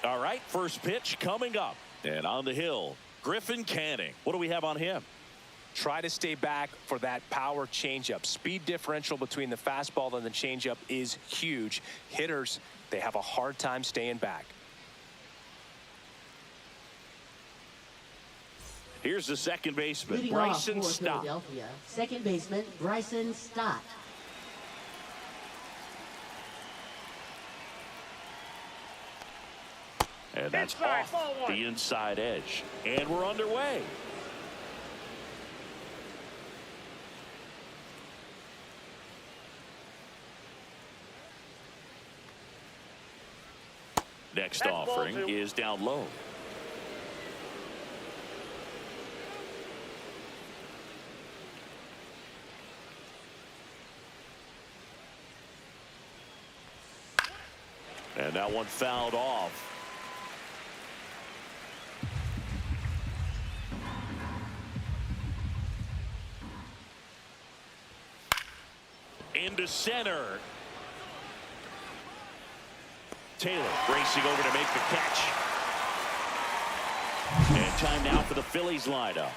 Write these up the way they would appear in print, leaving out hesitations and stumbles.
All right, first pitch coming up. And on the hill, Griffin Canning. What do we have on him? Try to stay back for that power changeup. Speed differential between the fastball and the changeup is huge. Hitters, they have a hard time staying back. Here's the second baseman, Leading Bryson off for Stott. Philadelphia, second baseman Bryson Stott. And that's off the inside edge. And we're underway. Next offering is down low. And that one fouled off. Into center. Taylor racing over to make the catch. And time now for the Phillies lineup.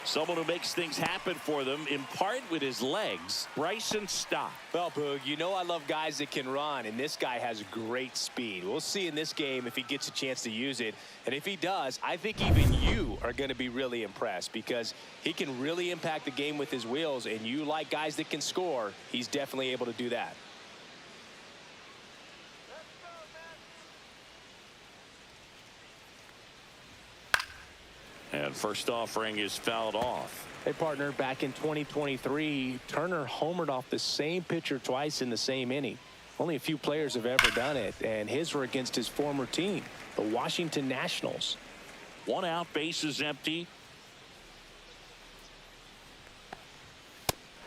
Someone who makes things happen for them, in part with his legs, Bryson Stott. Well, Boog, you know I love guys that can run, and this guy has great speed. We'll see in this game if he gets a chance to use it. And if he does, I think even you are going to be really impressed because he can really impact the game with his wheels, and you like guys that can score, he's definitely able to do that. And first offering is fouled off. Hey, partner, back in 2023, Turner homered off the same pitcher twice in the same inning. Only a few players have ever done it, and his were against his former team, the Washington Nationals. 1 out, bases empty.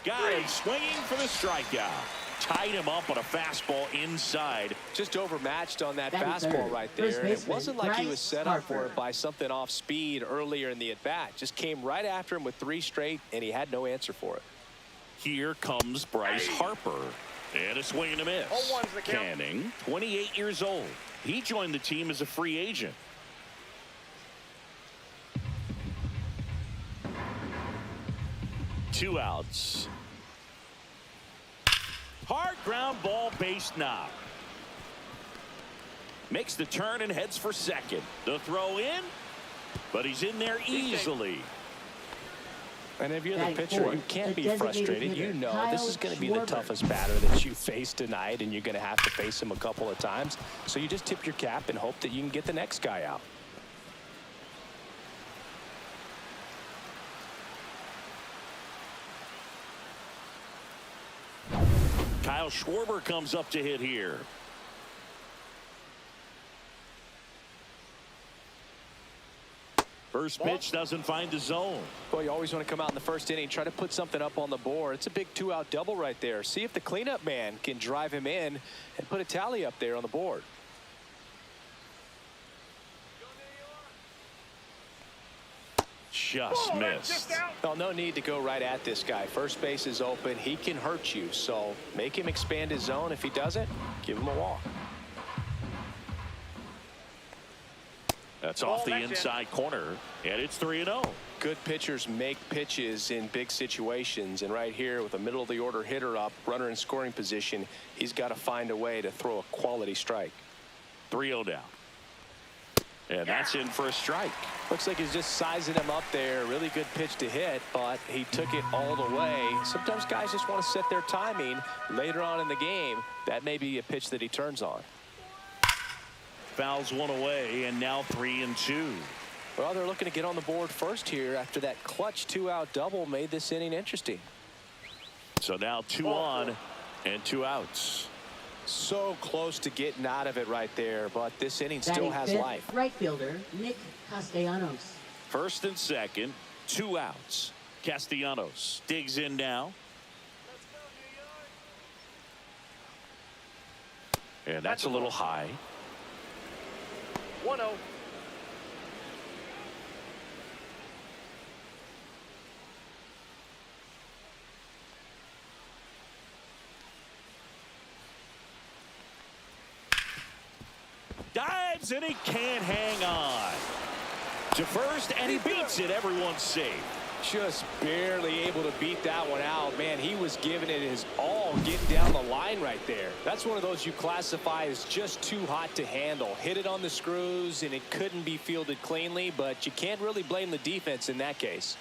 Got him swinging for the strikeout. Tied him up on a fastball inside. Just overmatched on that Batting fastball third. right there. And it wasn't like he was set up for Harper. it by something off speed earlier in the at-bat. Just came right after him with 3 straight, and he had no answer for it. Here comes Bryce Harper. And a swing and a miss. Canning, 28 years old. He joined the team as a free agent. Two outs. Hard ground ball, base knock. Makes the turn and heads for second. The throw in, but he's in there easily. And if you're the Batting pitcher, fourth, you can't the be designated frustrated. hitter, You know this is going to be the Kyle toughest batter that you face tonight, and you're going to have to face him a couple of times. So you just tip your cap and hope that you can get the next guy out. Kyle Schwarber comes up to hit here. First pitch doesn't find the zone. Well, you always want to come out in the first inning, try to put something up on the board. It's a big 2-out double right there. See if the cleanup man can drive him in and put a tally up there on the board. Just missed. Well, no need to go right at this guy. First base is open. He can hurt you, so make him expand his zone. If he doesn't, give him a walk. That's off the inside corner, and it's 3-0. Good pitchers make pitches in big situations, and right here with a middle of the order hitter up, runner in scoring position, he's got to find a way to throw a quality strike. 3-0 down. And that's in for a strike. Looks like he's just sizing him up there. Really good pitch to hit, but he took it all the way. Sometimes guys just want to set their timing later on in the game. That may be a pitch that he turns on. Fouls one away, and now 3-2. Well, they're looking to get on the board first here after that clutch 2-out double made this inning interesting. So now 2 on and 2 outs. So close to getting out of it right there, but this inning still Batting has fifth, life. right fielder Nick Castellanos. First and second, 2 outs. Castellanos digs in now. And that's a little high. 1-0. drives, and he can't hang on. To first, and he beats it. Everyone's safe. Just barely able to beat that one out. Man, he was giving it his all getting down the line right there. That's one of those you classify as just too hot to handle. Hit it on the screws, and it couldn't be fielded cleanly, but you can't really blame the defense in that case.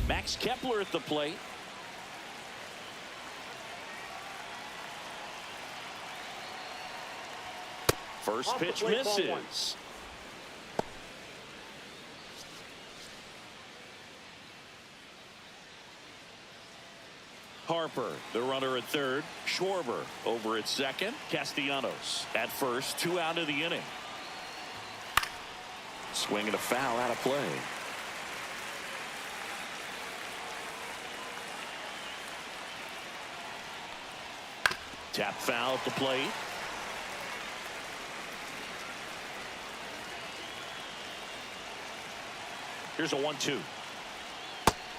Max Kepler at the plate. First pitch misses. Harper, the runner at third. Schwarber over at second. Castellanos at first. 2 out of the inning. Swing and a foul out of play. Tap foul at the plate. Here's a 1-2.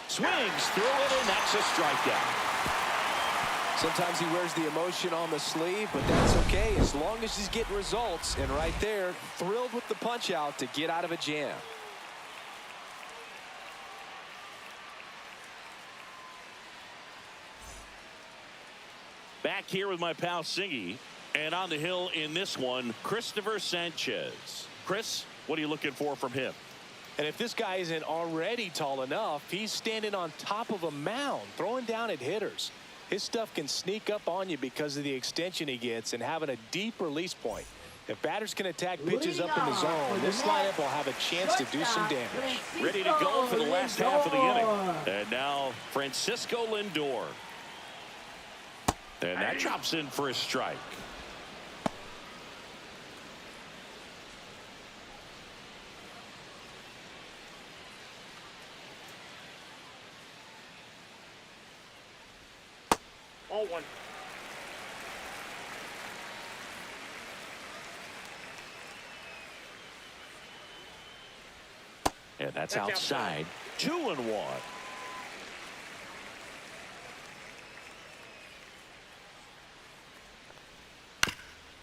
Swings through it, and that's a strikeout. Sometimes he wears the emotion on the sleeve, but that's okay as long as he's getting results. And right there, thrilled with the punch out to get out of a jam. Back here with my pal Singy, and on the hill in this one, Christopher Sanchez. Chris, what are you looking for from him? And if this guy isn't already tall enough, he's standing on top of a mound, throwing down at hitters. His stuff can sneak up on you because of the extension he gets and having a deep release point. If batters can attack pitches up in the zone, this lineup will have a chance to do some damage. Ready to go for the last half of the inning. And now Francisco Lindor. And that drops in for a strike. All one. And that's outside. 2-1.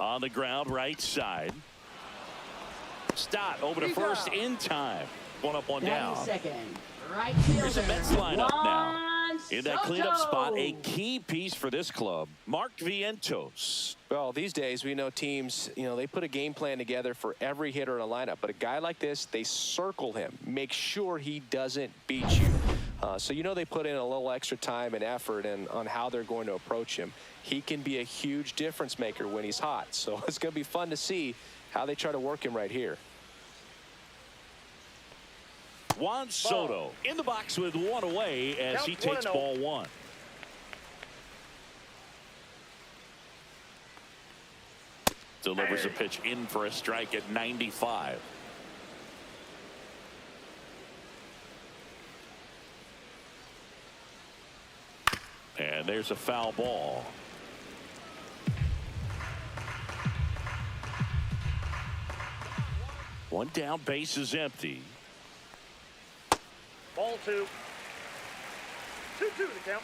On the ground, right side. Stott over to first in time. 1 up, 1 down. Second, right Here's fielder. a Mets lineup now. Juan In that cleanup spot, Soto. a key piece for this club, Mark Vientos. Well, these days we know teams, they put a game plan together for every hitter in a lineup. But a guy like this, they circle him, make sure he doesn't beat you. So they put in a little extra time and effort on how they're going to approach him. He can be a huge difference maker when he's hot. So it's going to be fun to see how they try to work him right here. Juan Soto in the box with 1 away as he takes ball 1. Delivers a pitch in for a strike at 95. And there's a foul ball. One down, base is empty. Ball 2. 2-2 the count.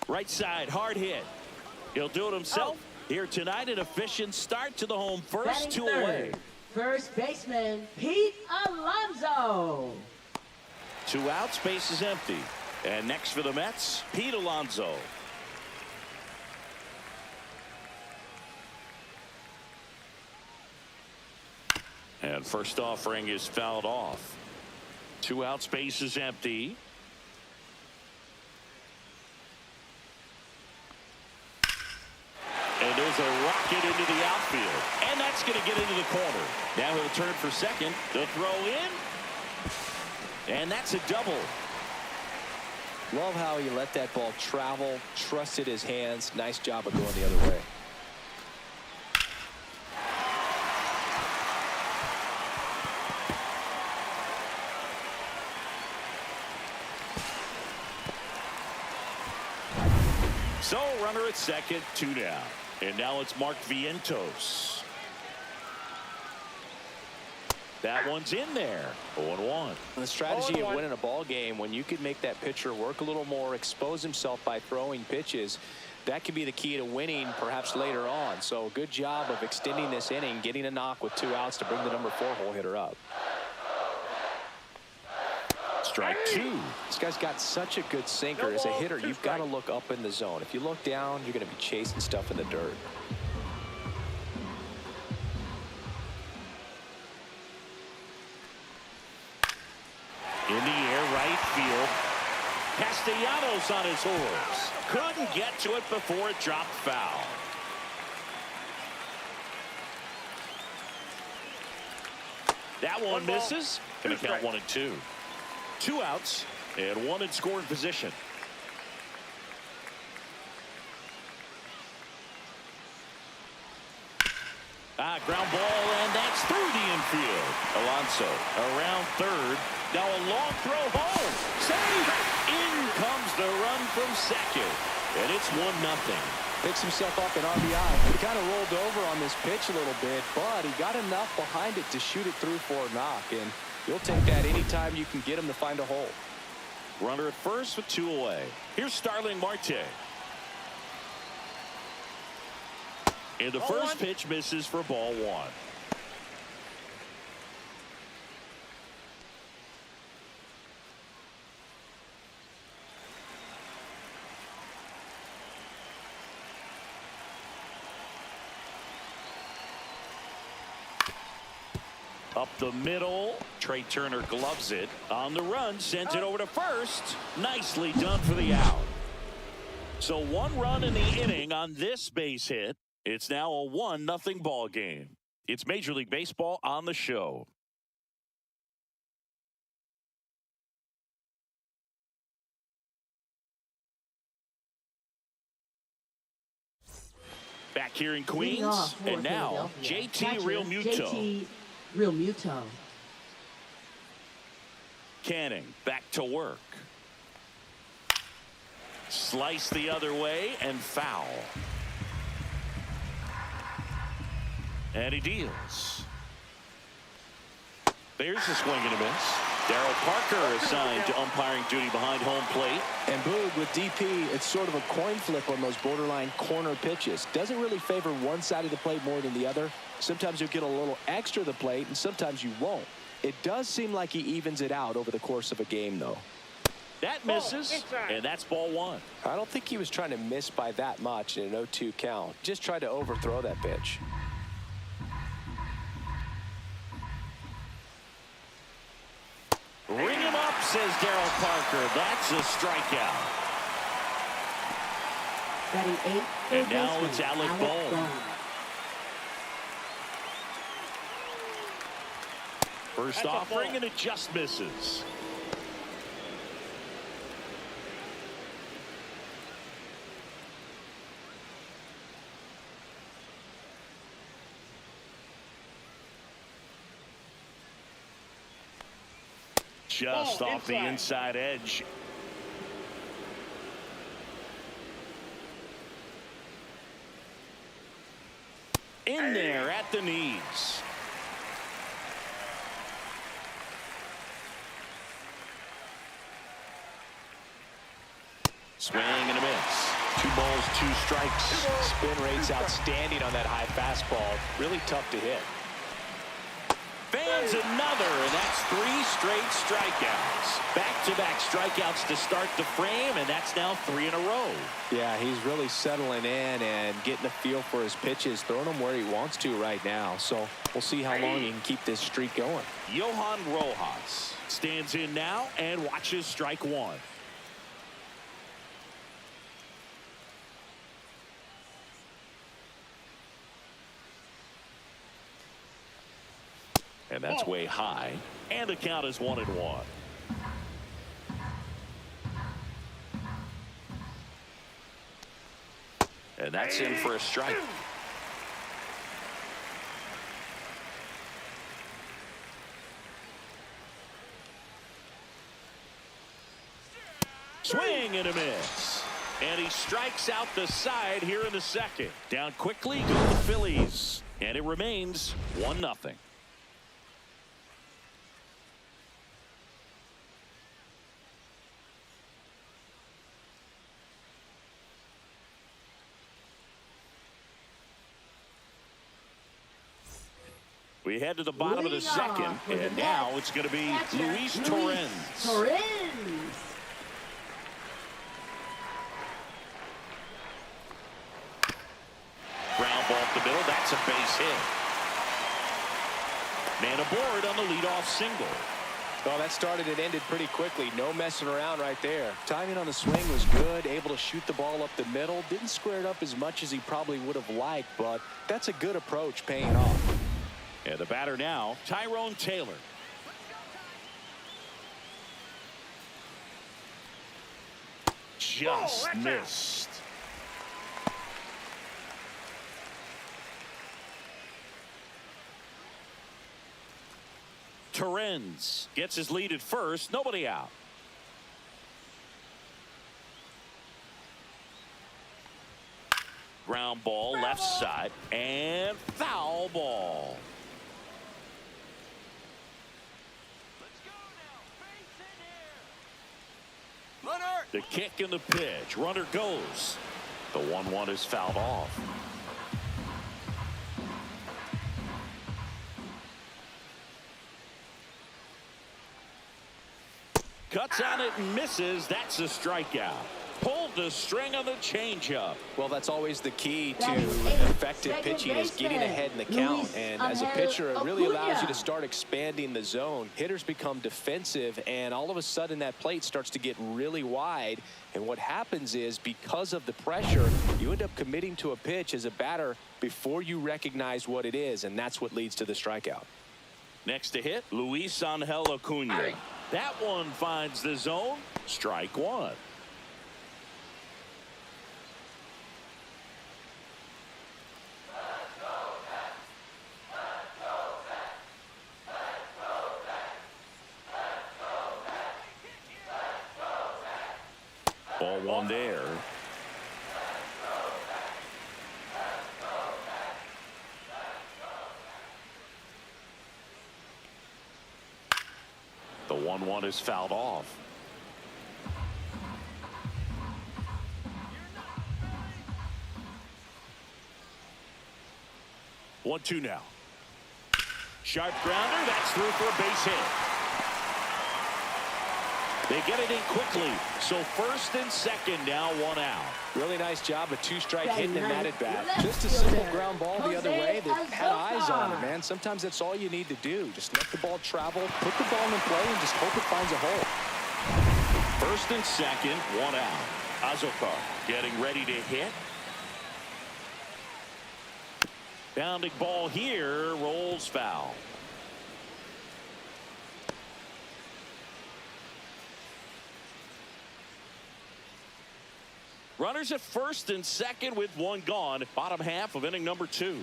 Right side, hard hit. He'll do it himself here tonight. An efficient start to the home first. Batting 2 third, away. First baseman, Pete Alonso. 2 outs, base is empty. And next for the Mets, Pete Alonso. And first offering is fouled off. 2 outs, base is empty. And there's a rocket into the outfield. And that's going to get into the corner. Now he'll turn for second. The throw in. And that's a double. Love how he let that ball travel, trusted his hands. Nice job of going the other way. So runner at second, 2 down. And now it's Mark Vientos. That one's in there. 0-1. The strategy of winning a ball game, when you could make that pitcher work a little more, expose himself by throwing pitches, that could be the key to winning perhaps later on. So good job of extending this inning, getting a knock with 2 outs to bring the number 4 hole hitter up. Strike 2. This guy's got such a good sinker. As a hitter, you've got to look up in the zone. If you look down, you're going to be chasing stuff in the dirt. In the air, right field. Castellanos on his horse. Couldn't get to it before it dropped foul. That one misses. Going to count 1-2. 2 outs and 1 in scoring position. Ground ball, and that's through the infield. Alonso around third. Now a long throw home. Save! In comes the run from second. And it's 1-0. Picks himself up an RBI. He kind of rolled over on this pitch a little bit, but he got enough behind it to shoot it through for a knock. And you'll take that anytime you can get him to find a hole. Runner at first with 2 away. Here's Starling Marte. And the first pitch misses for ball 1. Up the middle. Trey Turner gloves it. On the run, sends it over to first. Nicely done for the out. So 1 run in the inning on this base hit. It's now a 1-0 ball game. It's Major League Baseball on the show. Back here in Queens, and now JT Realmuto. Canning back to work. Slice the other way and foul. And he deals. There's a swing and a miss. Darryl Parker assigned to umpiring duty behind home plate. And Boog, with DP, it's sort of a coin flip on those borderline corner pitches. Doesn't really favor one side of the plate more than the other. Sometimes you'll get a little extra the plate, and sometimes you won't. It does seem like he evens it out over the course of a game, though. That misses, and that's ball 1. I don't think he was trying to miss by that much in an 0-2 count. Just tried to overthrow that pitch. Ring him up, says Darryl Parker. That's a strikeout. And now it's Alec Bohm. First offering, and it just misses. Just off the inside edge. In there at the knees. Swing and a miss. 2 balls, 2 strikes. Spin rate's outstanding on that high fastball. Really tough to hit. Fans another, and that's 3 straight strikeouts. Back-to-back strikeouts to start the frame, and that's now 3 in a row. Yeah, he's really settling in and getting a feel for his pitches, throwing them where he wants to right now. So we'll see how long he can keep this streak going. Johan Rojas stands in now and watches strike 1. And that's way high. And the count is 1-1. And that's in for a strike. Swing and a miss. And he strikes out the side here in the second. Down quickly go the Phillies. And it remains 1-0. We head to the bottom of the second, and now it's going to be Luis Torrens. Ground ball up the middle. That's a base hit. Man aboard on the leadoff single. Well, that started and ended pretty quickly. No messing around right there. Timing on the swing was good. Able to shoot the ball up the middle. Didn't square it up as much as he probably would have liked, but that's a good approach paying off. And the batter now, Tyrone Taylor. Just missed. Torrens gets his lead at first. Nobody out. Ground ball left side and foul ball. The kick and the pitch. Runner goes. The 1-1 is fouled off. Cuts on it and misses. That's a strikeout. Pulled the string on the changeup. Well, that's always the key to effective pitching is getting ahead in the count. And as a pitcher, it really allows you to start expanding the zone. Hitters become defensive, and all of a sudden that plate starts to get really wide. And what happens is, because of the pressure, you end up committing to a pitch as a batter before you recognize what it is, and that's what leads to the strikeout. Next to hit, Luis Angel Acuna. That one finds the zone. Strike one. Ball one there. The 1-1 is fouled off. One, two now. Sharp grounder. That's through for a base hit. They get it in quickly. So first and second now, one out. Really nice job of two-strike hitting in that at bat. Just a simple ground ball the other way that had eyes on it, man. Sometimes that's all you need to do. Just let the ball travel, put the ball in play, and just hope it finds a hole. First and second, one out. Azokar getting ready to hit. Bounding ball here, rolls foul. Runners at first and second with one gone. Bottom half of inning number 2.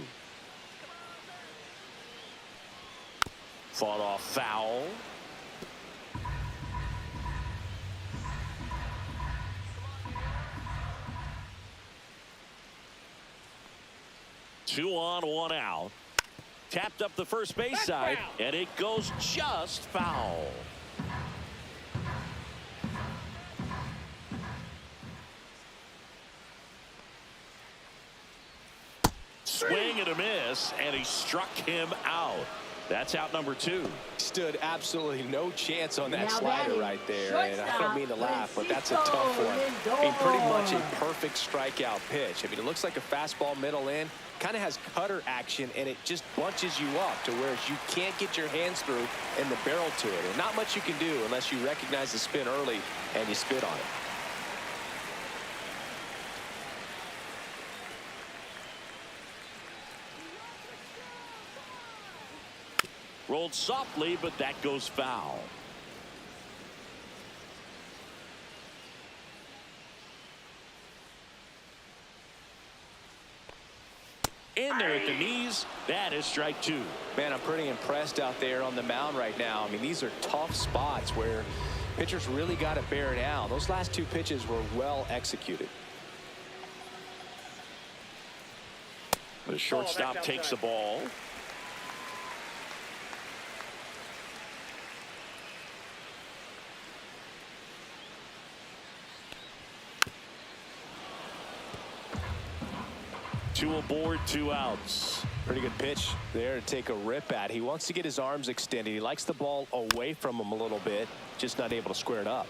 Fought off foul. Two on, one out. Tapped up the first base side, and it goes just foul. Swing and a miss, and he struck him out. That's out number 2. Stood absolutely no chance on that slider right there. And I don't mean to laugh, but that's a tough one. I mean, pretty much a perfect strikeout pitch. I mean, it looks like a fastball middle in. Kind of has cutter action, and it just bunches you up to where you can't get your hands through and the barrel to it. And not much you can do unless you recognize the spin early and you spit on it. Rolled softly, but that goes foul. In there at the knees. That is strike 2. Man, I'm pretty impressed out there on the mound right now. I mean, these are tough spots where pitchers really got to bear down. Those last 2 pitches were well executed. The shortstop takes the ball. Two aboard, 2 outs. Pretty good pitch there to take a rip at. He wants to get his arms extended. He likes the ball away from him a little bit, just not able to square it up.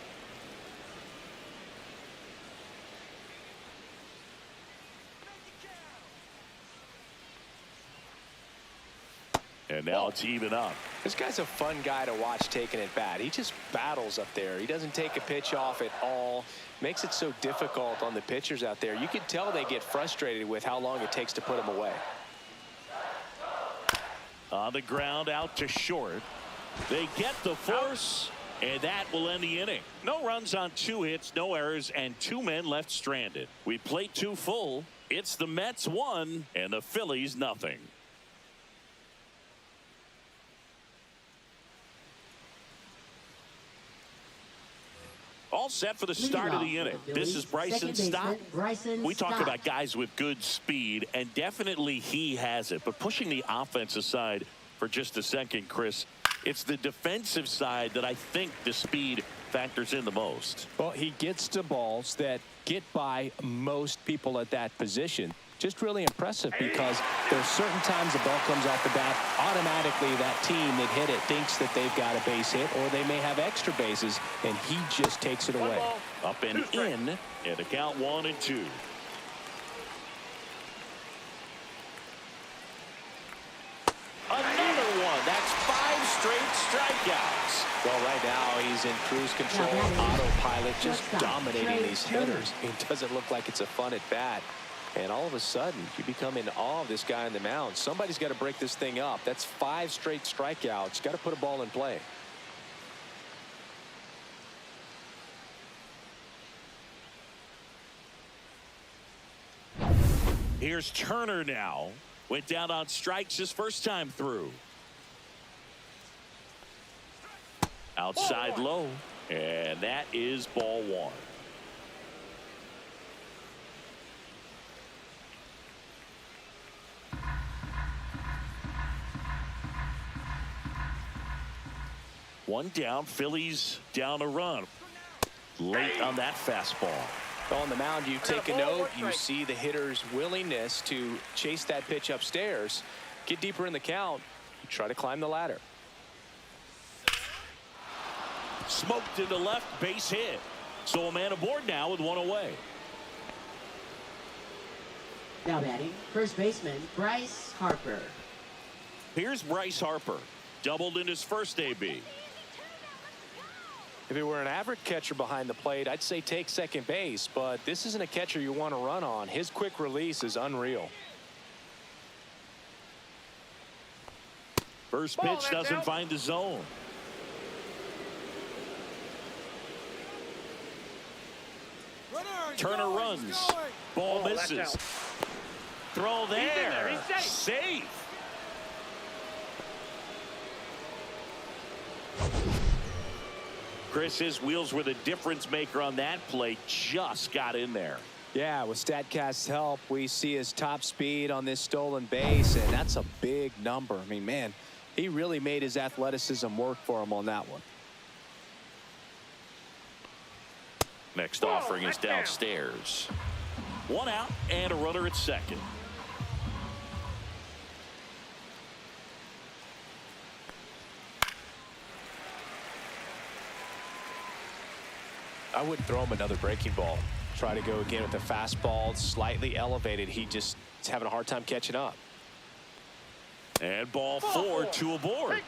And now it's even up. This guy's a fun guy to watch taking at bat. He just battles up there. He doesn't take a pitch off at all. Makes it so difficult on the pitchers out there. You can tell they get frustrated with how long it takes to put him away. On the ground, out to short. They get the force, and that will end the inning. No runs on 2 hits, no errors, and 2 men left stranded. We played 2 full. It's the Mets 1 and the Phillies nothing. All set for the start of the inning. This is Bryson Stott. We talk about guys with good speed, and definitely he has it. But pushing the offensive side for just a second, Chris, it's the defensive side that I think the speed factors in the most. Well, he gets to balls that get by most people at that position. Just really impressive because there's certain times the ball comes off the bat, automatically that team that hit it thinks that they've got a base hit, or they may have extra bases, and he just takes it away. Up and in, and the count 1 and 2. Another one. That's 5 straight strikeouts. Well, right now he's in cruise control, autopilot, just dominating these hitters. It doesn't look like it's a fun at bat. And all of a sudden, you become in awe of this guy on the mound. Somebody's got to break this thing up. That's 5 straight strikeouts. Got to put a ball in play. Here's Turner now. Went down on strikes his first time through. Outside low. And that is ball 1. One down, Phillies down a run. Late on that fastball. On the mound, you take a note. You see the hitter's willingness to chase that pitch upstairs, get deeper in the count, try to climb the ladder. Smoked into left, base hit. So a man aboard now with 1 away. Now batting, first baseman Bryce Harper. Here's Bryce Harper. Doubled in his first AB. If it were an average catcher behind the plate, I'd say take second base, but this isn't a catcher you want to run on. His quick release is unreal. First pitch doesn't find the zone. Turner runs. Ball misses. Throw there. Safe. Chris, his wheels were the difference maker on that play. Just got in there. Yeah, with StatCast's help, we see his top speed on this stolen base, and that's a big number. I mean, man, he really made his athleticism work for him on that one. Next offering is downstairs. 1 out and a runner at second. I wouldn't throw him another breaking ball. Try to go again with a fastball, slightly elevated. He just is having a hard time catching up. And ball 4, 2 aboard.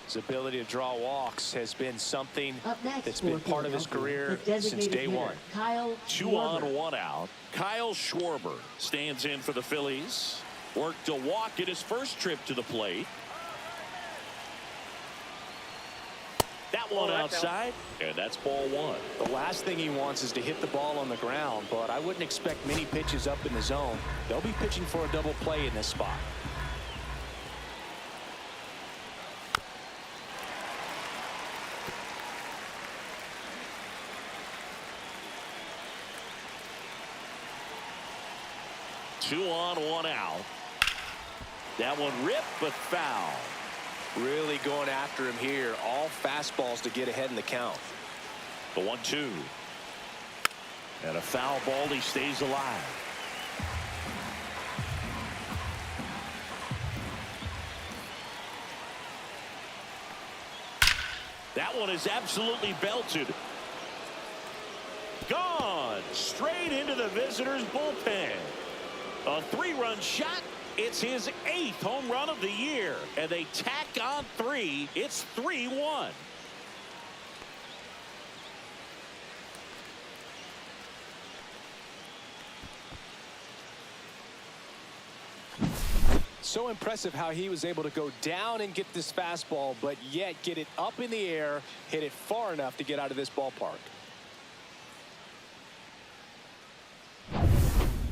His ability to draw walks has been something that's been part of his career since day one. 2 on, 1 out. Kyle Schwarber stands in for the Phillies. Worked a walk in his first trip to the plate. That one outside, and that's ball 1. The last thing he wants is to hit the ball on the ground, but I wouldn't expect many pitches up in the zone. They'll be pitching for a double play in this spot. 2 on, 1 out. That one ripped, but foul. Really going after him here. All fastballs to get ahead in the count. The 1-2. And a foul ball. He stays alive. That one is absolutely belted. Gone straight into the visitors' bullpen. A 3-run shot. It's his 8th home run of the year, and they tack on 3. It's 3-1. So impressive how he was able to go down and get this fastball, but yet get it up in the air, hit it far enough to get out of this ballpark.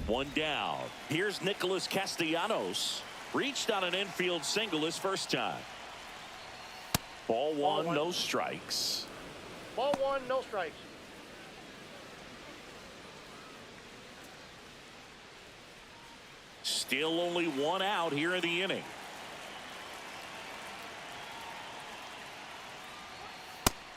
1 down. Here's Nicholas Castellanos. Reached on an infield single his first time. Ball one, no strikes. Ball 1, no strikes. Still only 1 out here in the inning.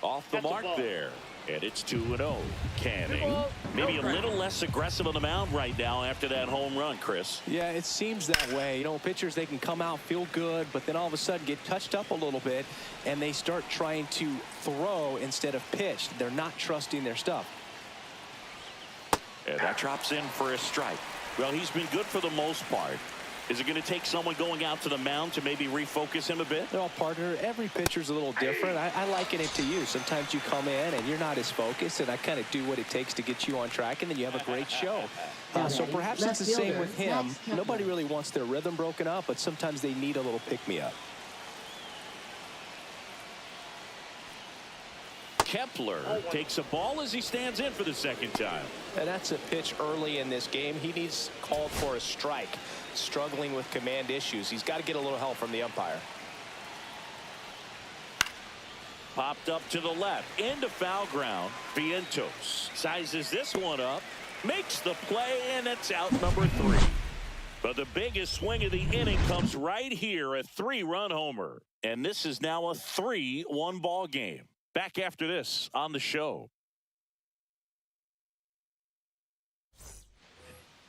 Off the mark there. And it's 2-0. Canning. Maybe a little less aggressive on the mound right now after that home run, Chris. Yeah, it seems that way. You know, pitchers, they can come out, feel good, but then all of a sudden get touched up a little bit, and they start trying to throw instead of pitch. They're not trusting their stuff. And that drops in for a strike. Well, he's been good for the most part. Is it going to take someone going out to the mound to maybe refocus him a bit? Well, partner, every pitcher's a little different. I liken it to you. Sometimes you come in and you're not as focused, and I kind of do what it takes to get you on track, and then you have a great show. So perhaps it's the same with him. Nobody really wants their rhythm broken up, but sometimes they need a little pick-me-up. Kepler takes a ball as he stands in for the second time. And that's a pitch early in this game. He needs called for a strike. Struggling with command issues. He's got to get a little help from the umpire. Popped up to the left into foul ground. Vientos sizes this one up, makes the play, and it's out number 3. But the biggest swing of the inning comes right here, a 3-run homer. And this is now a 3-1 ball game. Back after this on the show.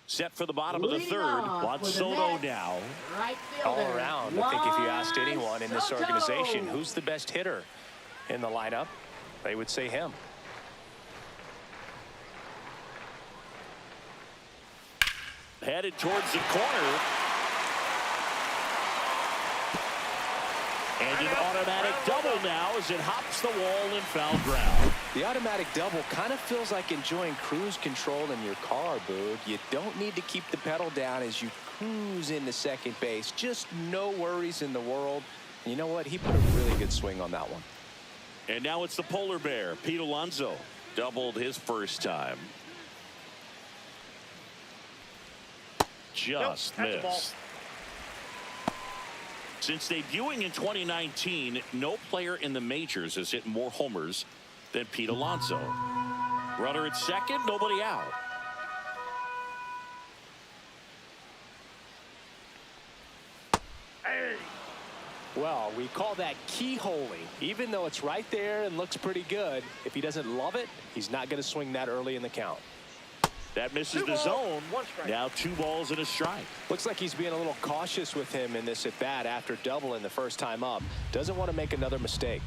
Set for the bottom of the third. Juan Soto now. All around, I think if you asked anyone in this organization who's the best hitter in the lineup, they would say him. Headed towards the corner. And an automatic double now as it hops the wall and foul ground. The automatic double kind of feels like enjoying cruise control in your car, Boog. You don't need to keep the pedal down as you cruise into second base. Just no worries in the world. And you know what? He put a really good swing on that one. And now it's the polar bear. Pete Alonso doubled his first time. Just missed. Since debuting in 2019, no player in the majors has hit more homers than Pete Alonso. Runner at second, nobody out. Well, we call that keyholing. Even though it's right there and looks pretty good, if he doesn't love it, he's not going to swing that early in the count. That misses the zone. Now 2 balls and a strike. Looks like he's being a little cautious with him in this at bat after doubling the first time up. Doesn't want to make another mistake.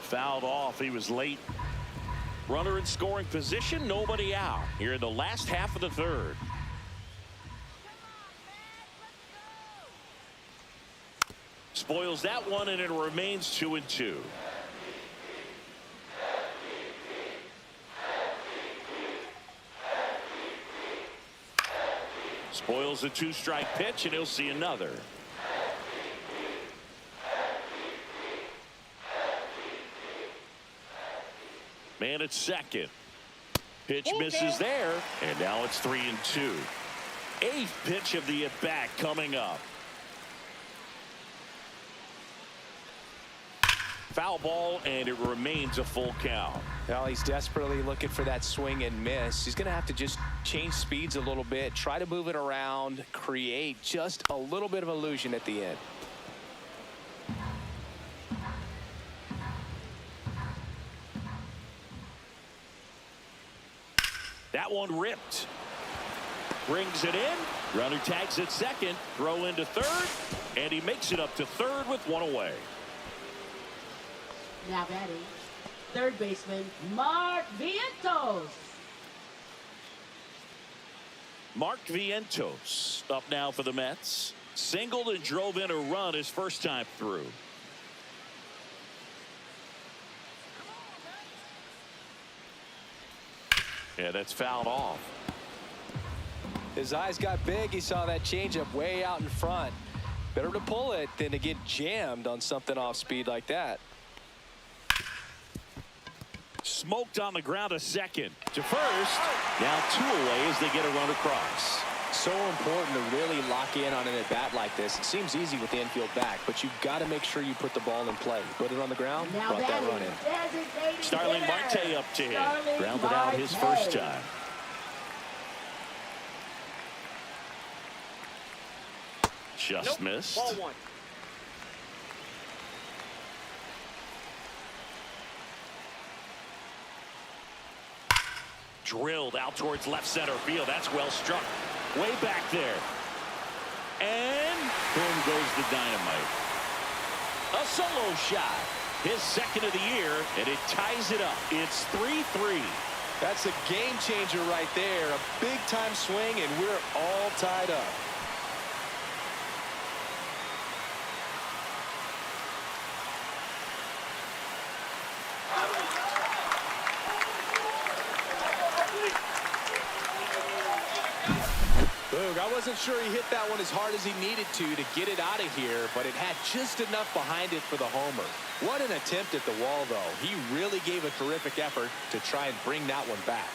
Fouled off. He was late. Runner in scoring position, nobody out here in the last half of the third. Spoils that one, and it remains 2-2. Spoils a 2-strike pitch, and he'll see another. Man at second. Pitch misses there, and now it's 3-2. 8th pitch of the at-bat coming up. foul ball, and it remains a full count. Well, he's desperately looking for that swing and miss. He's going to have to just change speeds a little bit, try to move it around, create just a little bit of illusion at the end. That one ripped. Brings it in. Runner tags at second. Throw into third. And he makes it up to third with one away. Now batting, third baseman, Mark Vientos. Mark Vientos up now for the Mets. Singled and drove in a run his first time through. Yeah, that's fouled off. His eyes got big. He saw that changeup way out in front. Better to pull it than to get jammed on something off speed like that. Smoked on the ground to second. To first. Now 2 away as they get a run across. So important to really lock in on an at-bat like this. It seems easy with the infield back, but you've got to make sure you put the ball in play. Put it on the ground, Now brought that batting, run in. designated Starling hitter, Marte up to him. Starling Grounded out his first Marte. time. Just missed. Ball 1. Drilled out towards left center field. That's well struck. Way back there. And boom goes the dynamite. A solo shot. His second of the year, and it ties it up. It's 3-3. That's a game changer right there. A big time swing, and we're all tied up. I wasn't sure he hit that one as hard as he needed to get it out of here, but it had just enough behind it for the homer. What an attempt at the wall, though. He really gave a terrific effort to try and bring that one back.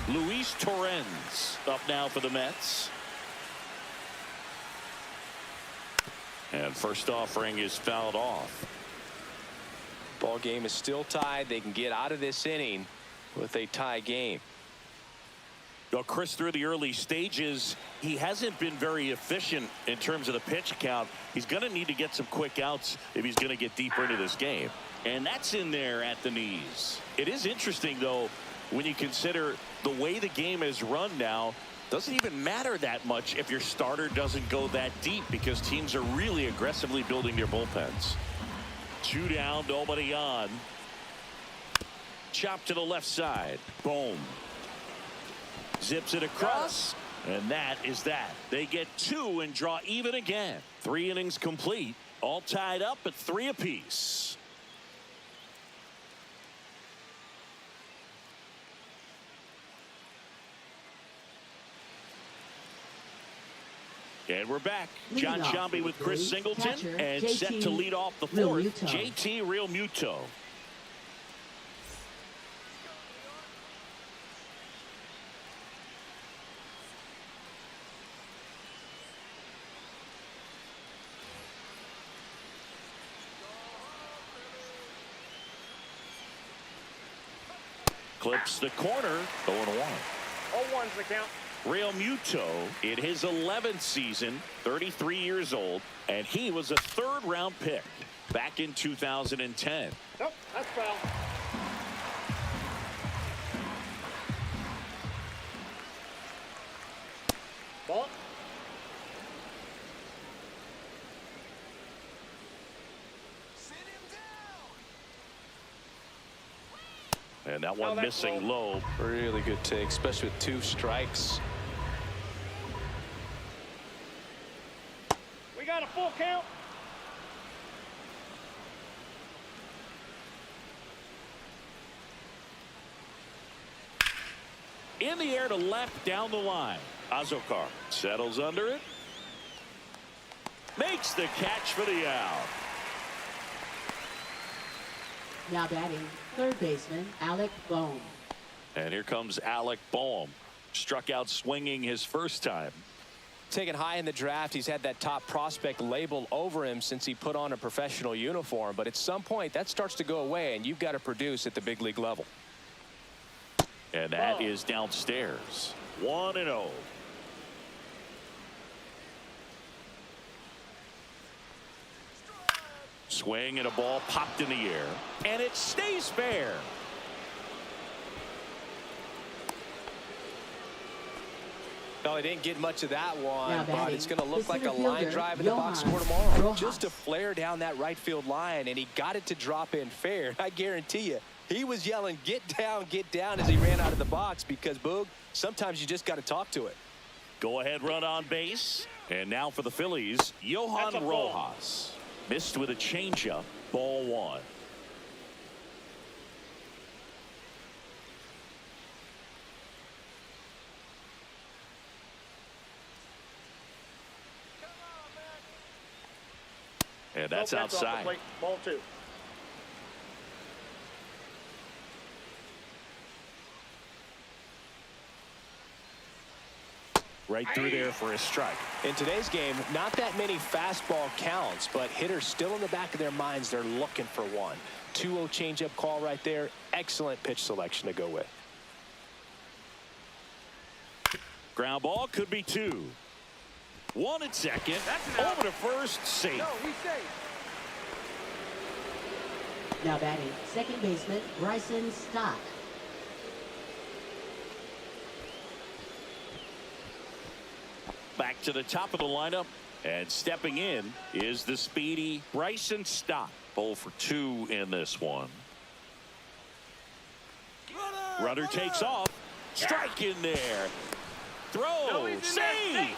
Luis Torrens up now for the Mets. And first offering is fouled off. Ball game is still tied. They can get out of this inning with a tie game. Well, Chris, through the early stages, he hasn't been very efficient in terms of the pitch count. He's going to need to get some quick outs if he's going to get deeper into this game. And that's in there at the knees. It is interesting, though, when you consider the way the game is run now. Doesn't even matter that much if your starter doesn't go that deep, because teams are really aggressively building their bullpens. 2 down, nobody on. Chop to the left side. Boom. Zips it across. And that is that. They get 2 and draw even again. 3 innings complete. All tied up at 3 apiece. And we're back. John Sciambi with Chris Singleton, and set to lead off the fourth, JT Realmuto. Clips the corner, 0-1. 0-1's the count. Realmuto in his 11th season, 33 years old, and he was a 3rd-round pick back in 2010. Nope, that's foul. Ball. And that one missing low. Really good take, especially with 2 strikes. We got a full count. In the air to left, down the line. Azokar settles under it. Makes the catch for the out. Now batting, third baseman, Alec Bohm. And here comes Alec Bohm. Struck out swinging his first time. Taken high in the draft, he's had that top prospect label over him since he put on a professional uniform. But at some point, that starts to go away, and you've got to produce at the big league level. And that is downstairs. 1-0. Swing and a ball popped in the air. And it stays fair. No, he didn't get much of that one, Now but it's going to look like a fielder, line drive in the box score tomorrow. Rojas. Just to flare down that right field line, and he got it to drop in fair. I guarantee you, he was yelling, get down, as he ran out of the box because, Boog, sometimes you just got to talk to it. Go ahead run on base. And now for the Phillies, Johan Rojas. Missed with a changeup. Ball 1. And that's outside. Ball 2. Right through there for a strike. In today's game, not that many fastball counts, but hitters still in the back of their minds, they're looking for one. 2-0 changeup call right there. Excellent pitch selection to go with. Ground ball could be 2. 1 at second. Over to first, safe. No, he's safe. Now batting, second baseman, Bryson Stott. Back to the top of the lineup. And stepping in is the speedy Bryson Stott. 0 for 2 in this one. Runner takes off. Strike in there. Throw. Save.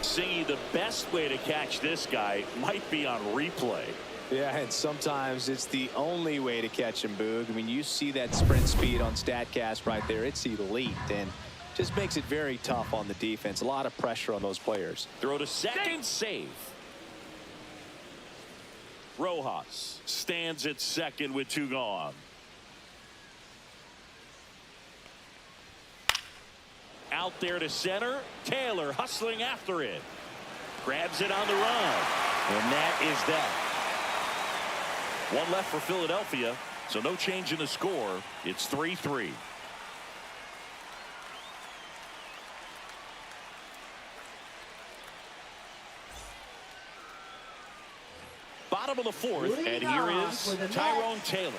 See, the best way to catch this guy might be on replay. Yeah, and sometimes it's the only way to catch him, Boog. I mean, you see that sprint speed on StatCast right there. It's elite, and just makes it very tough on the defense. A lot of pressure on those players. Throw to second, save. Rojas stands at second with 2 gone. Out there to center. Taylor hustling after it. Grabs it on the run. And that is that. 1 left for Philadelphia, so no change in the score. It's 3-3. Bottom of the 4th, and here is Tyrone Taylor.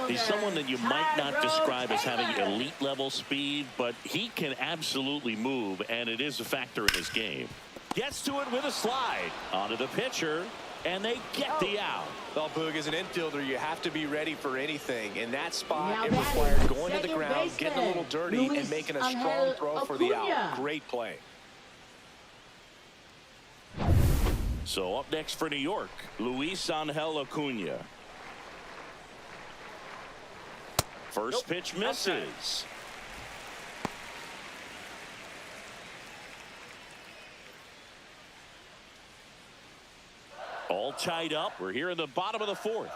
He's someone that you might not describe as having elite level speed, but he can absolutely move, and it is a factor in his game. Gets to it with a slide onto the pitcher, and they get the out. Well, Boog, as an infielder, you have to be ready for anything. In that spot, it required going to the ground, getting a little dirty, and making a strong throw for the out. Great play. So up next for New York, Luis Angel Acuna. First pitch misses. All tied up. We're here in the bottom of the 4th.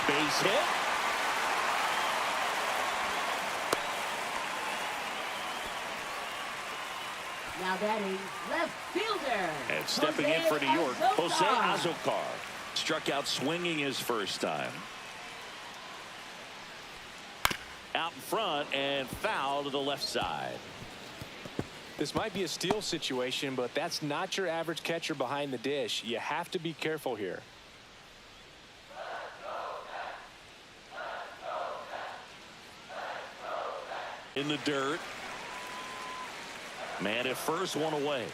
Base hit. Now batting, left fielder. And stepping in for New York, Jose Azocar. Struck out swinging his first time. Out in front and foul to the left side. This might be a steal situation, but that's not your average catcher behind the dish. You have to be careful here. In the dirt. Man at first, 1 away.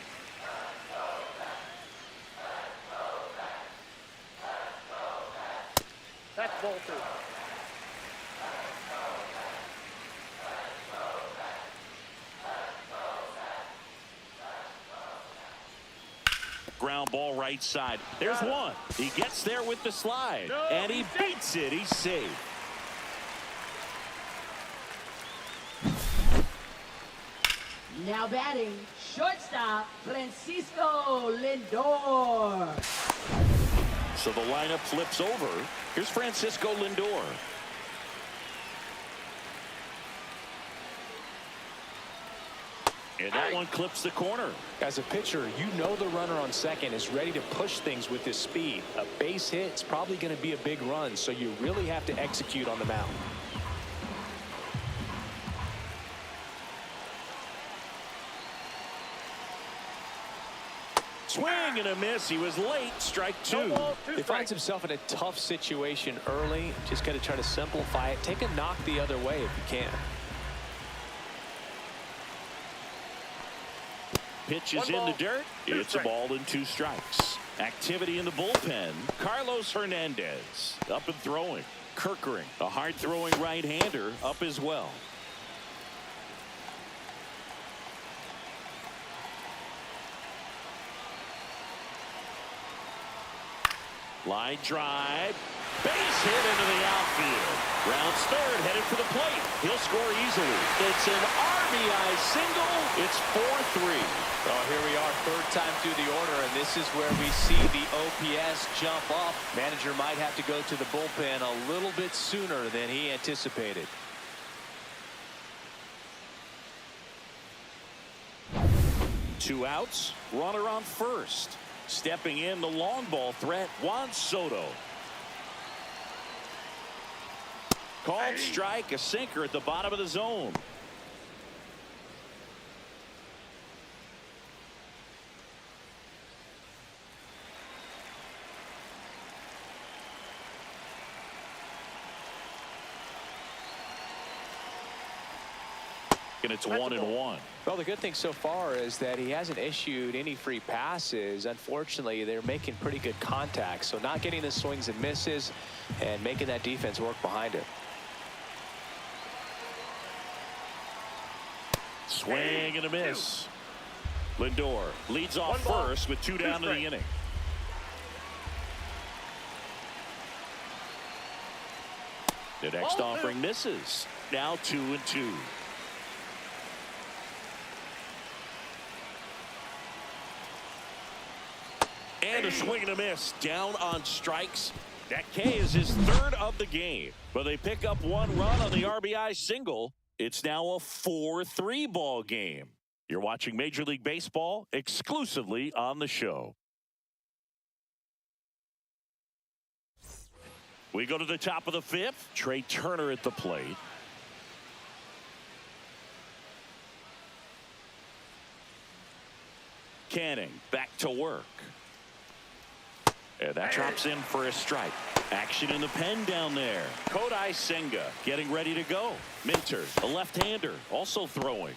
That's ball 2. Ground ball right side. There's one. He gets there with the slide. And he beats it. He's safe. Now batting, shortstop, Francisco Lindor. So the lineup flips over. Here's Francisco Lindor. And that one clips the corner. As a pitcher, you know the runner on second is ready to push things with his speed. A base hit is probably going to be a big run, so you really have to execute on the mound. Swing and a miss. He was late. Strike two. He finds himself in a tough situation early. Just got to try to simplify it. Take a knock the other way if you can. Pitch is in the dirt. It's a ball and 2 strikes. Activity in the bullpen. Carlos Hernandez up and throwing. Kirkering, a hard-throwing right-hander, up as well. Line drive. Base hit into the outfield. Rounds third, headed for the plate. He'll score easily. It's an RBI single. It's 4-3. Well, here we are, third time through the order, and this is where we see the OPS jump up. Manager might have to go to the bullpen a little bit sooner than he anticipated. Two outs, runner on first. Stepping in, the long ball threat, Juan Soto. Called strike, a sinker at the bottom of the zone. And it's 1-1. Well, the good thing so far is that he hasn't issued any free passes. Unfortunately, they're making pretty good contact, so not getting the swings and misses and making that defense work behind it. Swing and a miss. Lindor leads off first with 2 down in the inning. The next offering misses. Now 2-2. And a swing and a miss. Down on strikes. That K is his 3rd of the game. But they pick up 1 run on the RBI single. It's now a 4-3 ball game. You're watching Major League Baseball exclusively on the show. We go to the top of the 5th. Trey Turner at the plate. Canning back to work. And that drops in for a strike. Action in the pen down there. Kodai Senga getting ready to go. Minter, a left-hander, also throwing.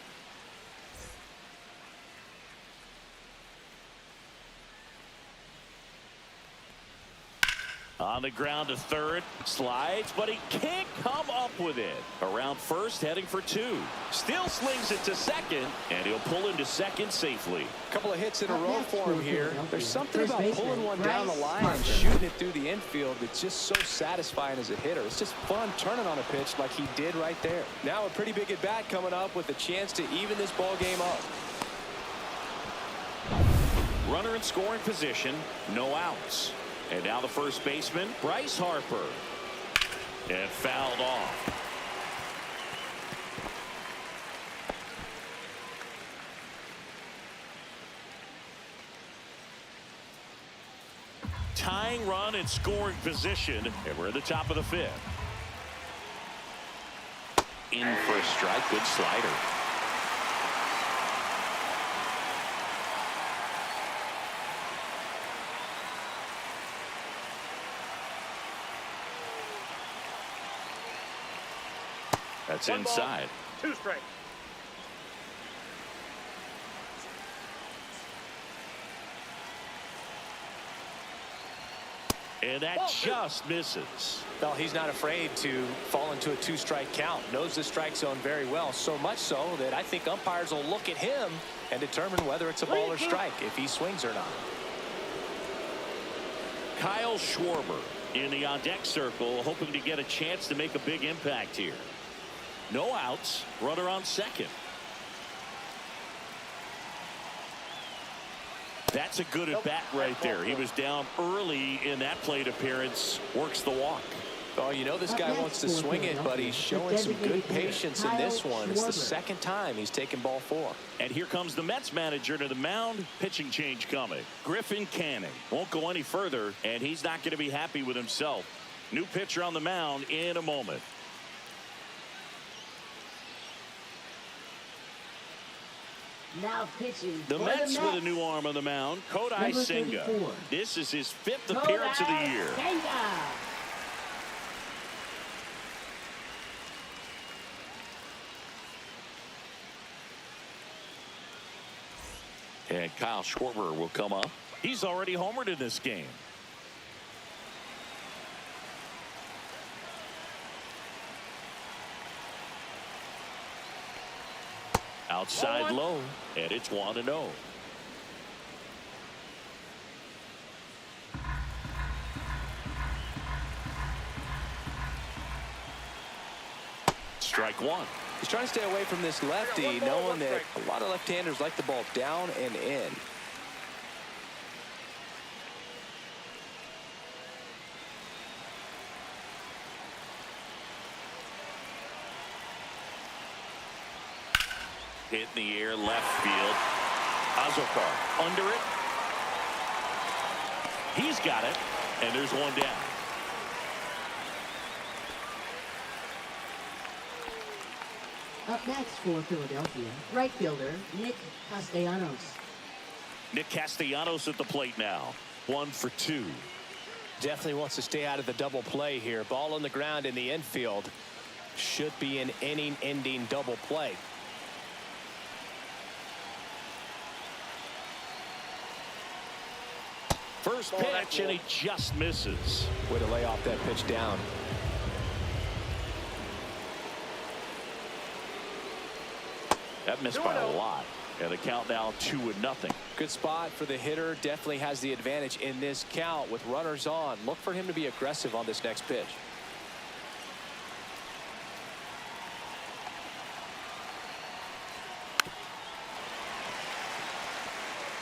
On the ground to third. Slides, but he can't come up with it. Around first, heading for 2. Still slings it to second, and he'll pull into second safely. A couple of hits in a row for him here. There's something about pulling one down the line and shooting it through the infield that's just so satisfying as a hitter. It's just fun turning on a pitch like he did right there. Now a pretty big at-bat coming up with a chance to even this ball game up. Runner in scoring position, no outs. And now the first baseman, Bryce Harper. And fouled off. Tying run in scoring position. And we're at the top of the 5th. In for a strike. Good slider. That's inside. 2 strikes. And that just misses. Well, he's not afraid to fall into a 2-strike count. Knows the strike zone very well. So much so that I think umpires will look at him and determine whether it's a ball or strike, if he swings or not. Kyle Schwarber in the on-deck circle, hoping to get a chance to make a big impact here. No outs, runner on second. That's a good at bat right there. He was down early in that plate appearance. Works the walk. Oh, you know this guy wants to swing it, but he's showing some good patience in this one. It's the second time he's taken ball 4. And here comes the Mets manager to the mound. Pitching change coming. Griffin Canning won't go any further, and he's not going to be happy with himself. New pitcher on the mound in a moment. Now pitching. The Mets with a new arm on the mound. Kodai Senga. This is his 5th appearance of the year. And Kyle Schwarber will come up. He's already homered in this game. Outside low, and it's 1-0. Strike 1. He's trying to stay away from this lefty, knowing that a lot of left-handers like the ball down and in. Hit in the air, left field. Azokar under it. He's got it, and there's one down. Up next for Philadelphia, right fielder Nick Castellanos. Nick Castellanos at the plate now. 1 for 2. Definitely wants to stay out of the double play here. Ball on the ground in the infield. Should be an inning-ending double play. First pitch, and he just misses. Way to lay off that pitch down. That missed by a lot. And the count now 2-0. Good spot for the hitter. Definitely has the advantage in this count with runners on. Look for him to be aggressive on this next pitch.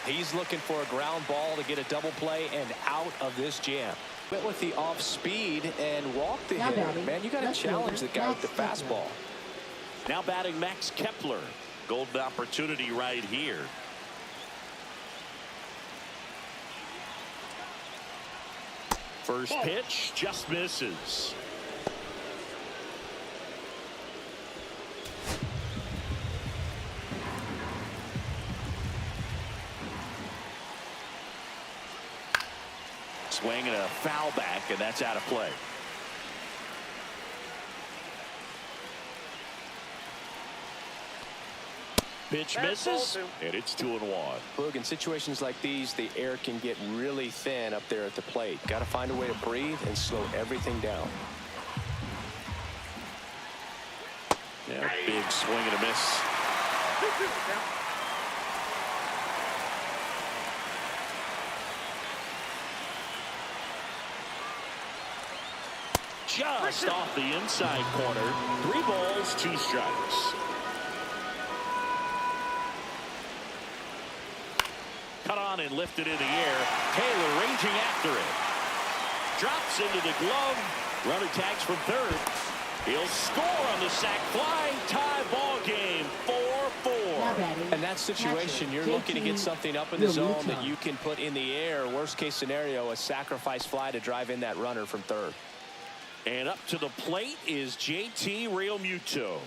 He's looking for a ground ball to get a double play and out of this jam. Went with the off speed and walked the hitter. Man, you got to challenge the guy with the fastball. Now batting Max Kepler. Golden opportunity right here. First pitch just misses. Swing and a foul back, and that's out of play. Pitch misses, and it's 2-1. Look, in situations like these, the air can get really thin up there at the plate. Got to find a way to breathe and slow everything down. Yeah, big swing and a miss. Just off the inside corner. 3 balls, 2 strikes. Cut on and lifted in the air. Taylor ranging after it. Drops into the glove. Runner tags from third. He'll score on the sac fly. Tie ball game 4-4. In that situation, you're looking to get something up in the zone that you can put in the air. Worst case scenario, a sacrifice fly to drive in that runner from third. And up to the plate is JT Realmuto.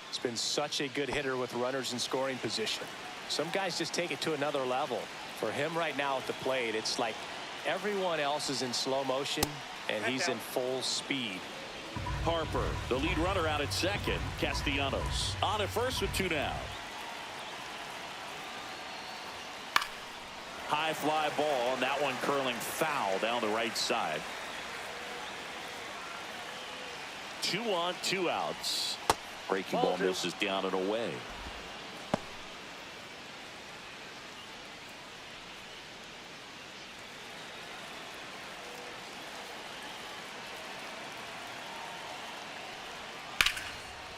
He's been such a good hitter with runners in scoring position. Some guys just take it to another level. For him right now at the plate, it's like everyone else is in slow motion and he's in full speed. Harper, the lead runner, out at second. Castellanos on at first with 2 down. High fly ball, and that one curling foul down the right side. 2 on, 2 outs. Breaking ball misses down and away.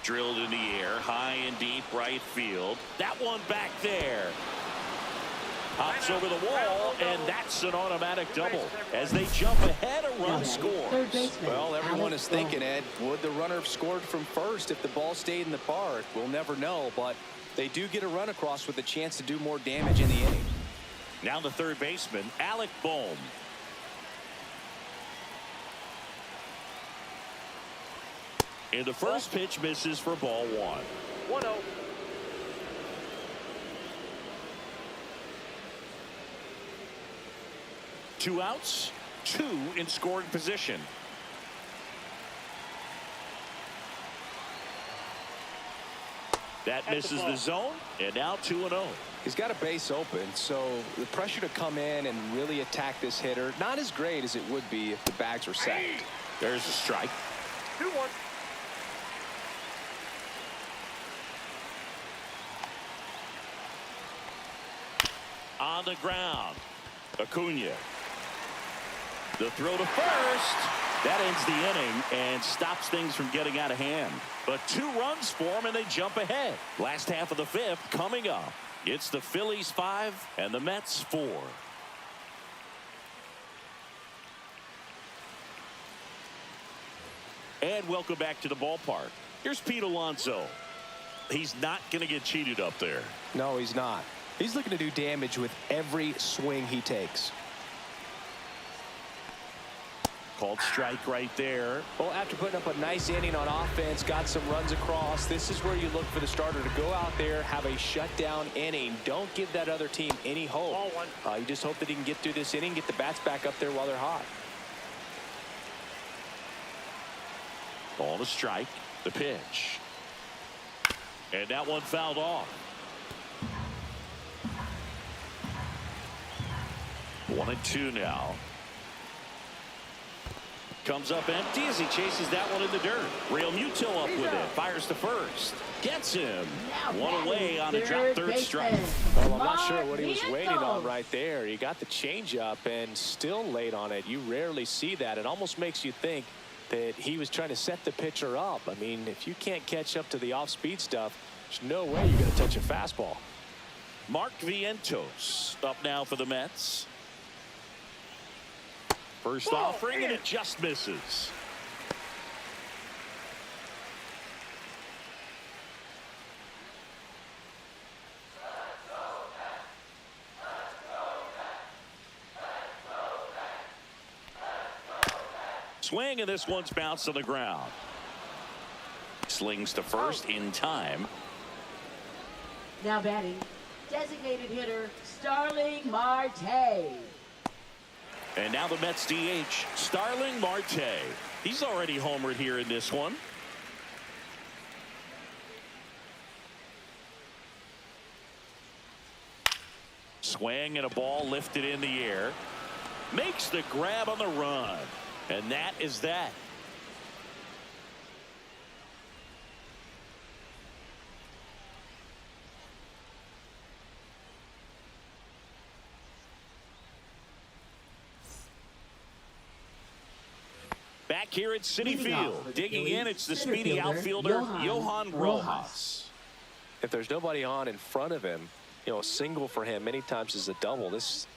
Drilled in the air, high and deep right field. That one back there. Hops over the wall, and that's an automatic double. As they jump ahead, a run scores. Well, everyone is thinking, Ed, would the runner have scored from first if the ball stayed in the park? We'll never know, but they do get a run across with a chance to do more damage in the inning. Now the third baseman, Alec Bohm. And the first pitch misses for ball one. 1-0. Two outs, two in scoring position. That misses the zone, and now 2-0. He's got a base open, so the pressure to come in and really attack this hitter, not as great as it would be if the bags were sacked. There's a strike. 2-1. On the ground, Acuna. The throw to first. That ends the inning and stops things from getting out of hand. But 2 runs for them, and they jump ahead. Last half of the fifth coming up. It's the Phillies 5 and the Mets 4. And welcome back to the ballpark. Here's Pete Alonso. He's not going to get cheated up there. No, he's not. He's looking to do damage with every swing he takes. Called strike right there. Well, after putting up a nice inning on offense, got some runs across, this is where you look for the starter to go out there, have a shutdown inning. Don't give that other team any hope. You just hope that he can get through this inning, get the bats back up there while they're hot. Ball to strike. The pitch. And that one fouled off. 1-2 now. Comes up empty as he chases that one in the dirt. Real Muto up with it. Fires to first. Gets him. One away on a drop third strike. Well, I'm not sure what he was waiting on right there. He got the changeup and still late on it. You rarely see that. It almost makes you think that he was trying to set the pitcher up. I mean, if you can't catch up to the off-speed stuff, there's no way you're going to touch a fastball. Mark Vientos up now for the Mets. First offering, and it just misses. Swing, and this one's bounced to the ground. Slings to first in time. Now batting, designated hitter, Starling Marte. And now the Mets DH, Starling Marte. He's already homered here in this one. Swing and a ball lifted in the air. Makes the grab on the run. And that is that. Back here at Citi Field, digging in, it's the speedy outfielder, Johan Rojas. If there's nobody on in front of him, you know, a single for him many times is a double. This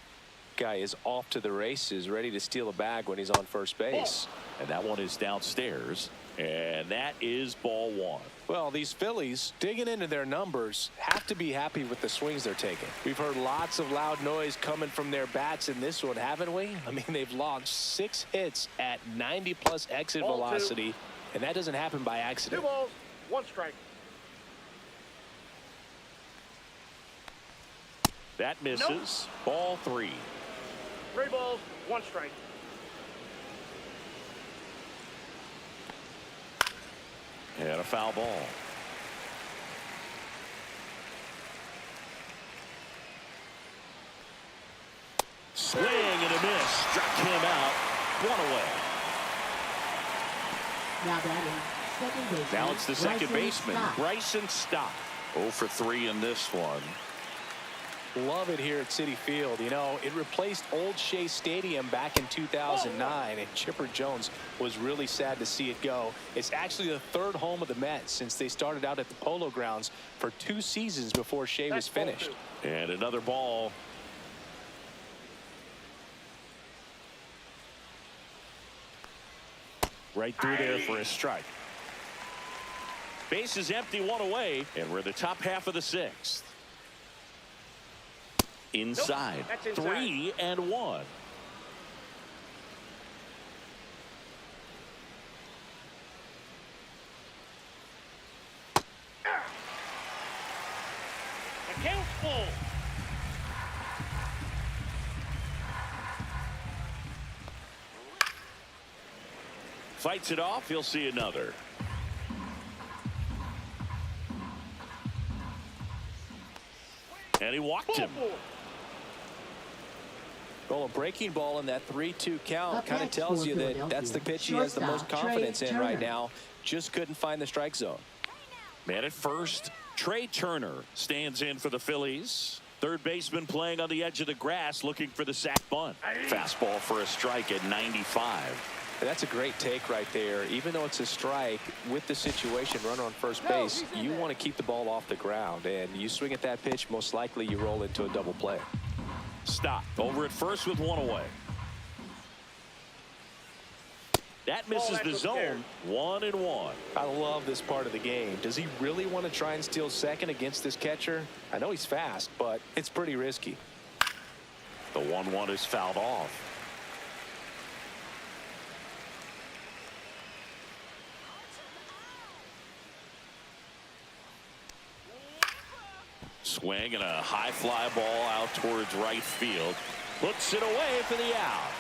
guy is off to the races, ready to steal a bag when he's on first base. And that one is downstairs, and that is ball one. Well, these Phillies, digging into their numbers, have to be happy with the swings they're taking. We've heard lots of loud noise coming from their bats in this one, haven't we? I mean, they've launched 6 hits at 90+ exit velocity, and that doesn't happen by accident. 2 balls, 1 strike. That misses. Ball 3. 3 balls, 1 strike. And a foul ball. Swing and a miss. Struck him out. 1 away. Now batting, second baseman. Now it's the second baseman, Stott. Bryson Stott. 0 for 3 in this one. Love it here at Citi Field. You know, it replaced Old Shea Stadium back in 2009, and Chipper Jones was really sad to see it go. It's actually the 3rd home of the Mets since they started out at the Polo Grounds for 2 seasons before Shea was finished. And another ball Right through there for a strike. Base is empty, one away, and we're in the top half of the sixth. Inside, Nope, 3-1. Account full. Fights it off. He'll see another. And he walked him. Well, a breaking ball in that 3-2 count Up kind of next tells for you that Philadelphia, that's the pitch he has the most shortstop, confidence Trey in right Turner. now. Just couldn't find the strike zone. Man at first, Trey Turner stands in for the Phillies. Third baseman playing on the edge of the grass, looking for the sac bunt. Fastball for a strike at 95. That's a great take right there. Even though it's a strike, with the situation, runner on first base, you want to keep the ball off the ground. And you swing at that pitch, most likely you roll into a double play. Stop. Over at first with one away. That misses the zone. 1-1. I love this part of the game. Does he really want to try and steal second against this catcher? I know he's fast, but it's pretty risky. The 1-1 is fouled off. Swing and a high fly ball out towards right field. Puts it away for the out.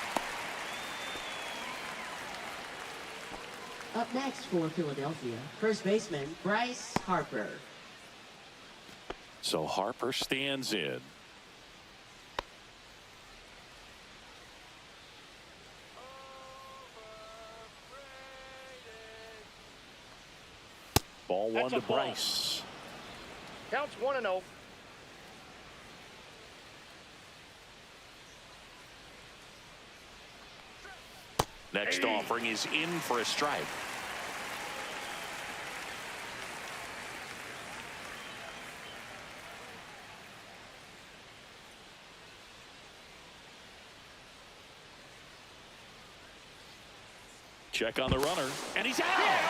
Up next for Philadelphia, first baseman Bryce Harper. So Harper stands in. Ball one to Bryce. Counts 1-0. Next offering is in for a strike. Check on the runner, and he's out,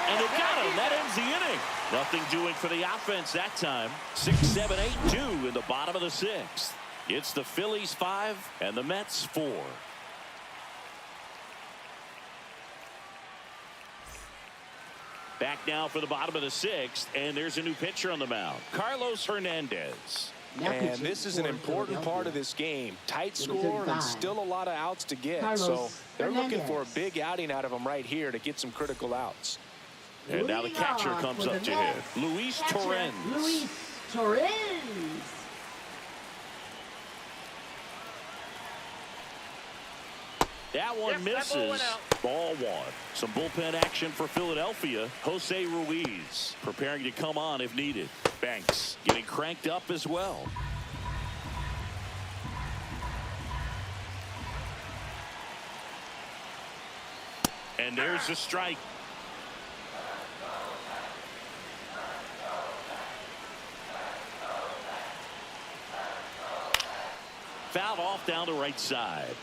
and they got him. That ends the inning. Nothing doing for the offense that time. 6-7-8-2 in the bottom of the sixth. It's the Phillies 5 and the Mets 4. Back now for the bottom of the sixth, and there's a new pitcher on the mound, Carlos Hernandez. And this is an important part of this game. Tight score and still a lot of outs to get. So they're looking for a big outing out of him right here to get some critical outs. And now the catcher comes up to him, Luis Torrens. Luis Torrens. That one misses. Ball one. Some bullpen action for Philadelphia. Jose Ruiz preparing to come on if needed. Banks getting cranked up as well. And there's a strike. Fouled off down the right side.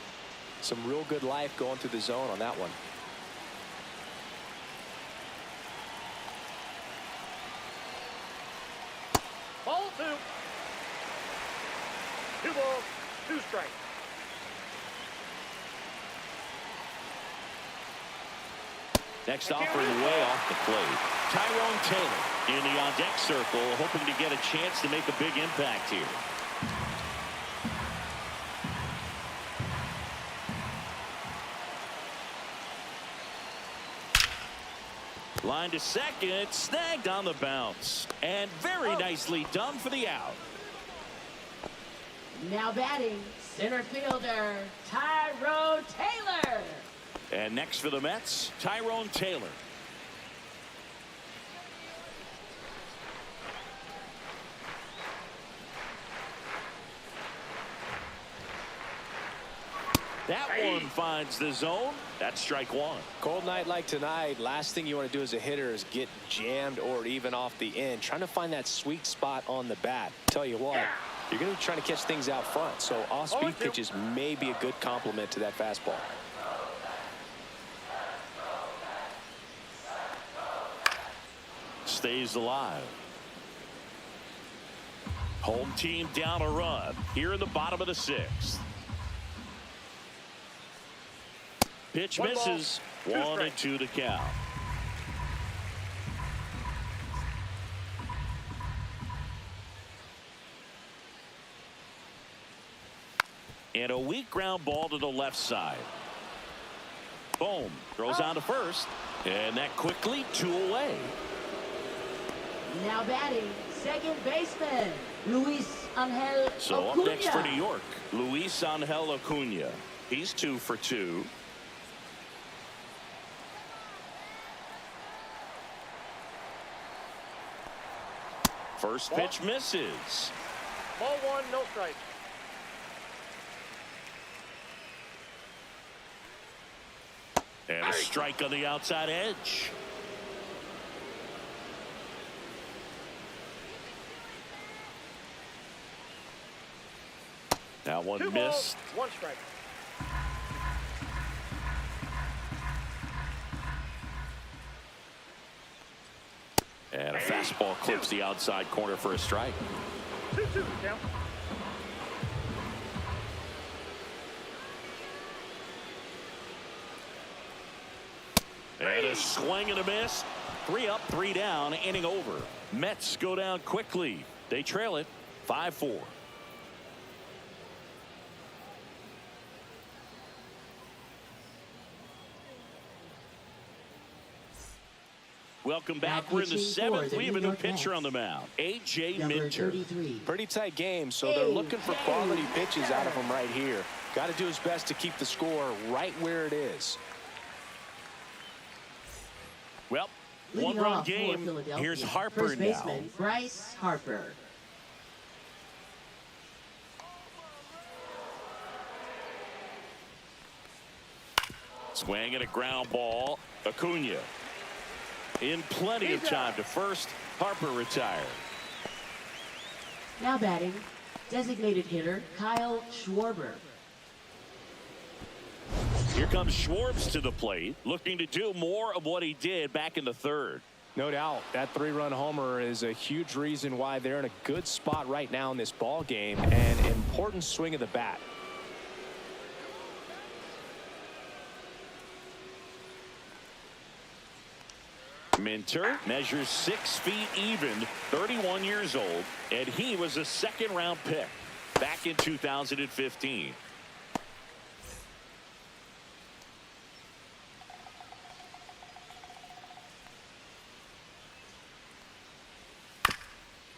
Some real good life going through the zone on that one. Ball 2. 2 balls, 2 strikes. Next offering way off the plate. Tyrone Taylor in the on-deck circle, hoping to get a chance to make a big impact here. Line to second, snagged on the bounce, and very nicely done for the out. Now batting, center fielder Tyrone Taylor. And next for the Mets, Tyrone Taylor. That one finds the zone. That's strike one. Cold night like tonight, last thing you want to do as a hitter is get jammed or even off the end. Trying to find that sweet spot on the bat. Tell you what, you're going to be trying to catch things out front. So off-speed pitches may be a good complement to that fastball. stays alive. Home team down a run here in the bottom of the 6th. Pitch misses. 1-2 to count. And a weak ground ball to the left side. Boom. Throws on to first. And that quickly 2 away. Now batting, second baseman, Luis Angel Acuna. So up next for New York, Luis Angel Acuna. He's 2 for 2. First pitch misses. Ball 1, no strike. And a strike on the outside edge. Now 1 2 missed. balls, 1 strike. And a fastball clips the outside corner for a strike. 2-2 to count. And a swing and a miss. 3 up, 3 down, inning over. Mets go down quickly. They trail it 5-4. Welcome back. We're in the 7th. We have a new pitcher on the mound, A.J. Minter. Pretty tight game, so they're looking for quality pitches out of him right here. Got to do his best to keep the score right where it is. Well, Leading 1-run off for game. Philadelphia, Here's Harper first now. baseman, Bryce Harper. Swing and a ground ball. Acuna. In plenty of time to first. Harper retired. Now batting, designated hitter Kyle Schwarber. Here comes Schwartz to the plate, looking to do more of what he did back in the 3rd. No doubt that 3-run homer is a huge reason why they're in a good spot right now in this ball game, and an important swing of the bat. Minter measures 6 feet even, 31 years old, and he was a 2nd-round pick back in 2015.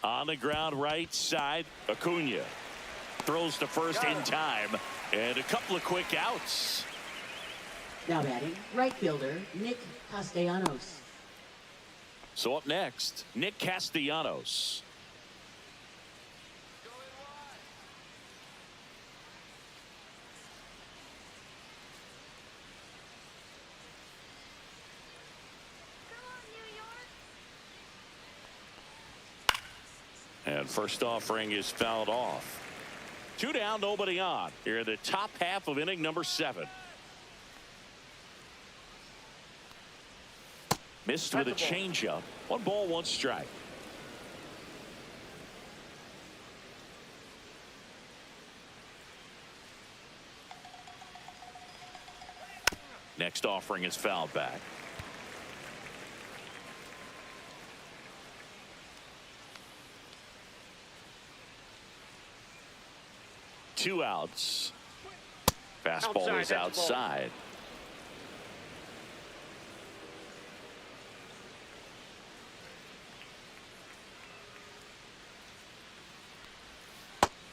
On the ground right side, Acuna throws to first in time, and a couple of quick outs. Now batting, right fielder Nick Castellanos. So up next, Nick Castellanos. And first offering is fouled off. 2 down, nobody on. Here in the top half of inning number 7. Missed with a changeup. 1 ball, 1 strike. Next offering is fouled back. Two outs. Fastball is outside.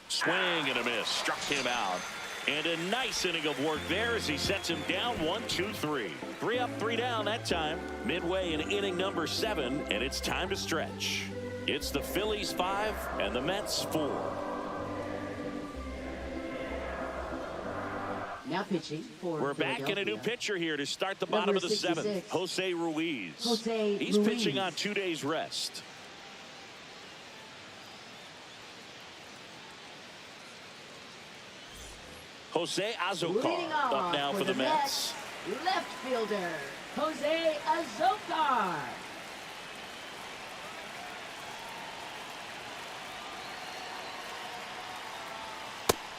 Swing and a miss. Struck him out. And a nice inning of work there as he sets him down 1-2-3. 3 up, 3 down that time. Midway in inning number 7, and it's time to stretch. It's the Phillies 5 and the Mets 4. Now pitching for We're back in a new pitcher here to start the bottom of the 7th. Jose Ruiz. He's pitching on 2 days rest. Jose Azocar up now for the Mets. Left fielder Jose Azocar.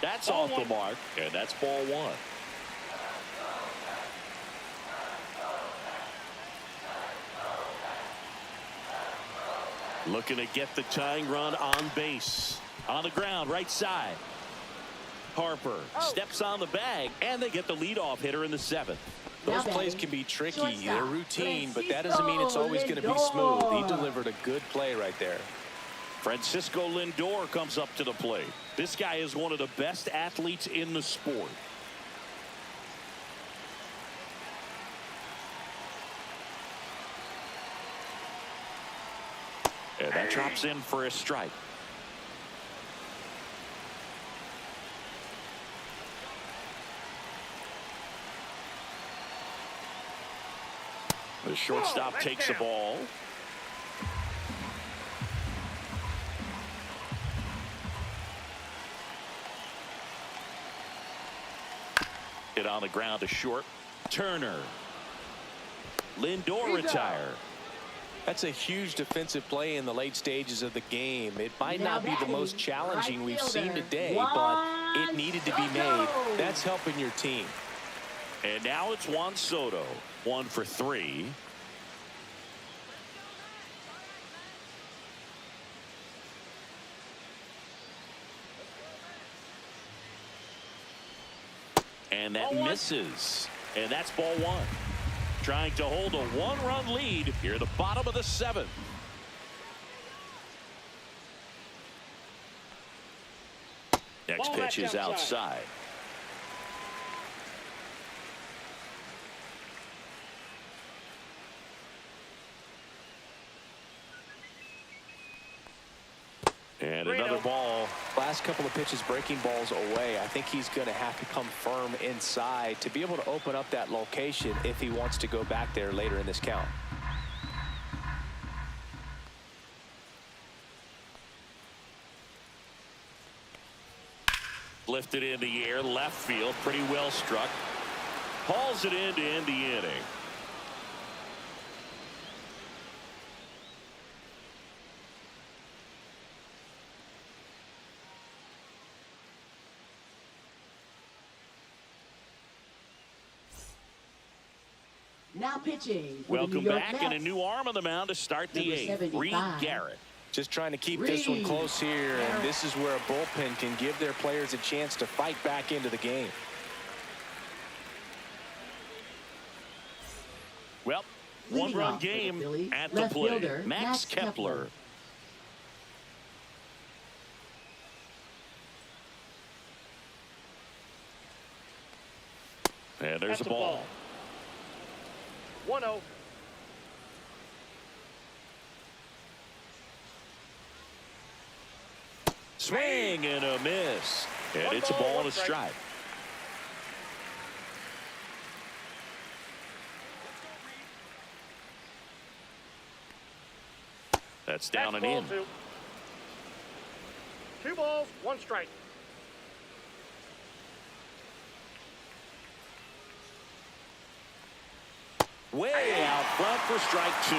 That's off the mark, and that's ball one. Looking to get the tying run on base. On the ground, right side. Harper steps on the bag, and they get the leadoff hitter in the seventh. Those plays can be tricky. They're routine, but that doesn't mean it's always going to be smooth. He delivered a good play right there. Francisco Lindor comes up to the plate. This guy is one of the best athletes in the sport. And that drops in for a strike. The shortstop takes the ball. Hit on the ground to short. Turner. Lindor retire. That's a huge defensive play in the late stages of the game. It might not be the most challenging we've seen today, but it needed to be made. That's helping your team. And now it's Juan Soto. 1 for 3. And that misses. And that's ball one. Trying to hold a one-run lead here at the bottom of the seventh. Next pitch is outside. And another ball. Last couple of pitches breaking balls away. I think he's going to have to come firm inside to be able to open up that location if he wants to go back there later in this count. Lifted in the air, left field, pretty well struck. Hauls it in to end the inning. Now pitching. Welcome back, and a new arm on the mound to start the eighth. Reed Garrett. Just trying to keep this one close here, and this is where a bullpen can give their players a chance to fight back into the game. Well, one-run game at the plate. Max Kepler. And there's a ball. 1-0. Swing and a miss. And it's a ball and a strike. That's down and in. 2 balls, 1 strike. Way out front for strike 2.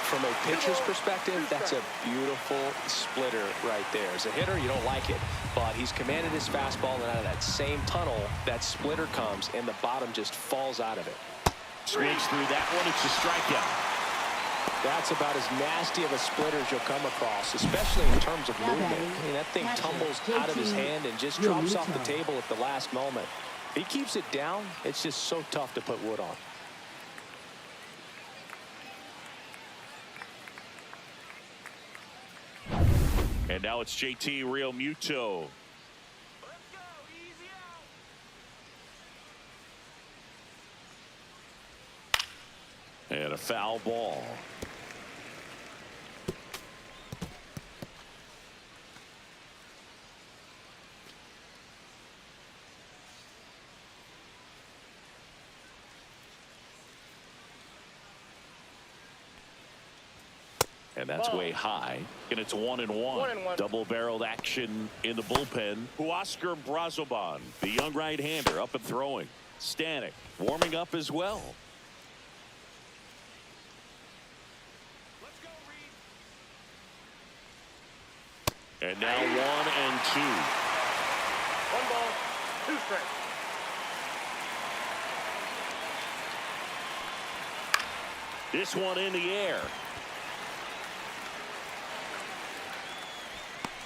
From a pitcher's perspective, that's a beautiful splitter right there. As a hitter, you don't like it, but he's commanded his fastball, and out of that same tunnel, that splitter comes, and the bottom just falls out of it. Swings through that one. It's a strikeout. That's about as nasty of a splitter as you'll come across, especially in terms of movement. I mean, that thing tumbles out of his hand and just drops off the table at the last moment. If he keeps it down, it's just so tough to put wood on. And now it's JT Realmuto. And a foul ball. And that's way high. And it's 1-1. Double-barreled action in the bullpen. Huascar Brazoban, the young right-hander, up and throwing. Stanek warming up as well. And now 1-2. One ball, two strikes. This one in the air.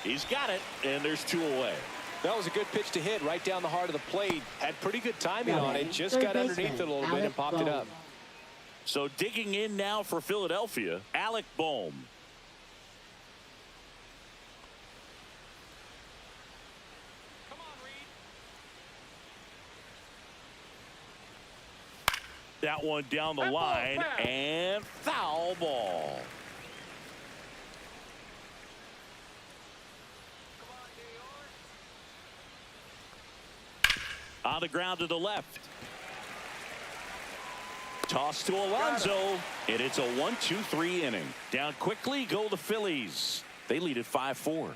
He's got it, and there's two away. That was a good pitch to hit right down the heart of the plate. Had pretty good timing on it. Just got underneath it a little bit and popped it up. So digging in now for Philadelphia, Alec Bohm. Come on, Reed. That one down the line, and foul ball. On the ground to the left. Toss to Alonso, and it's a 1-2-3 inning. Down quickly go the Phillies. They lead at 5-4.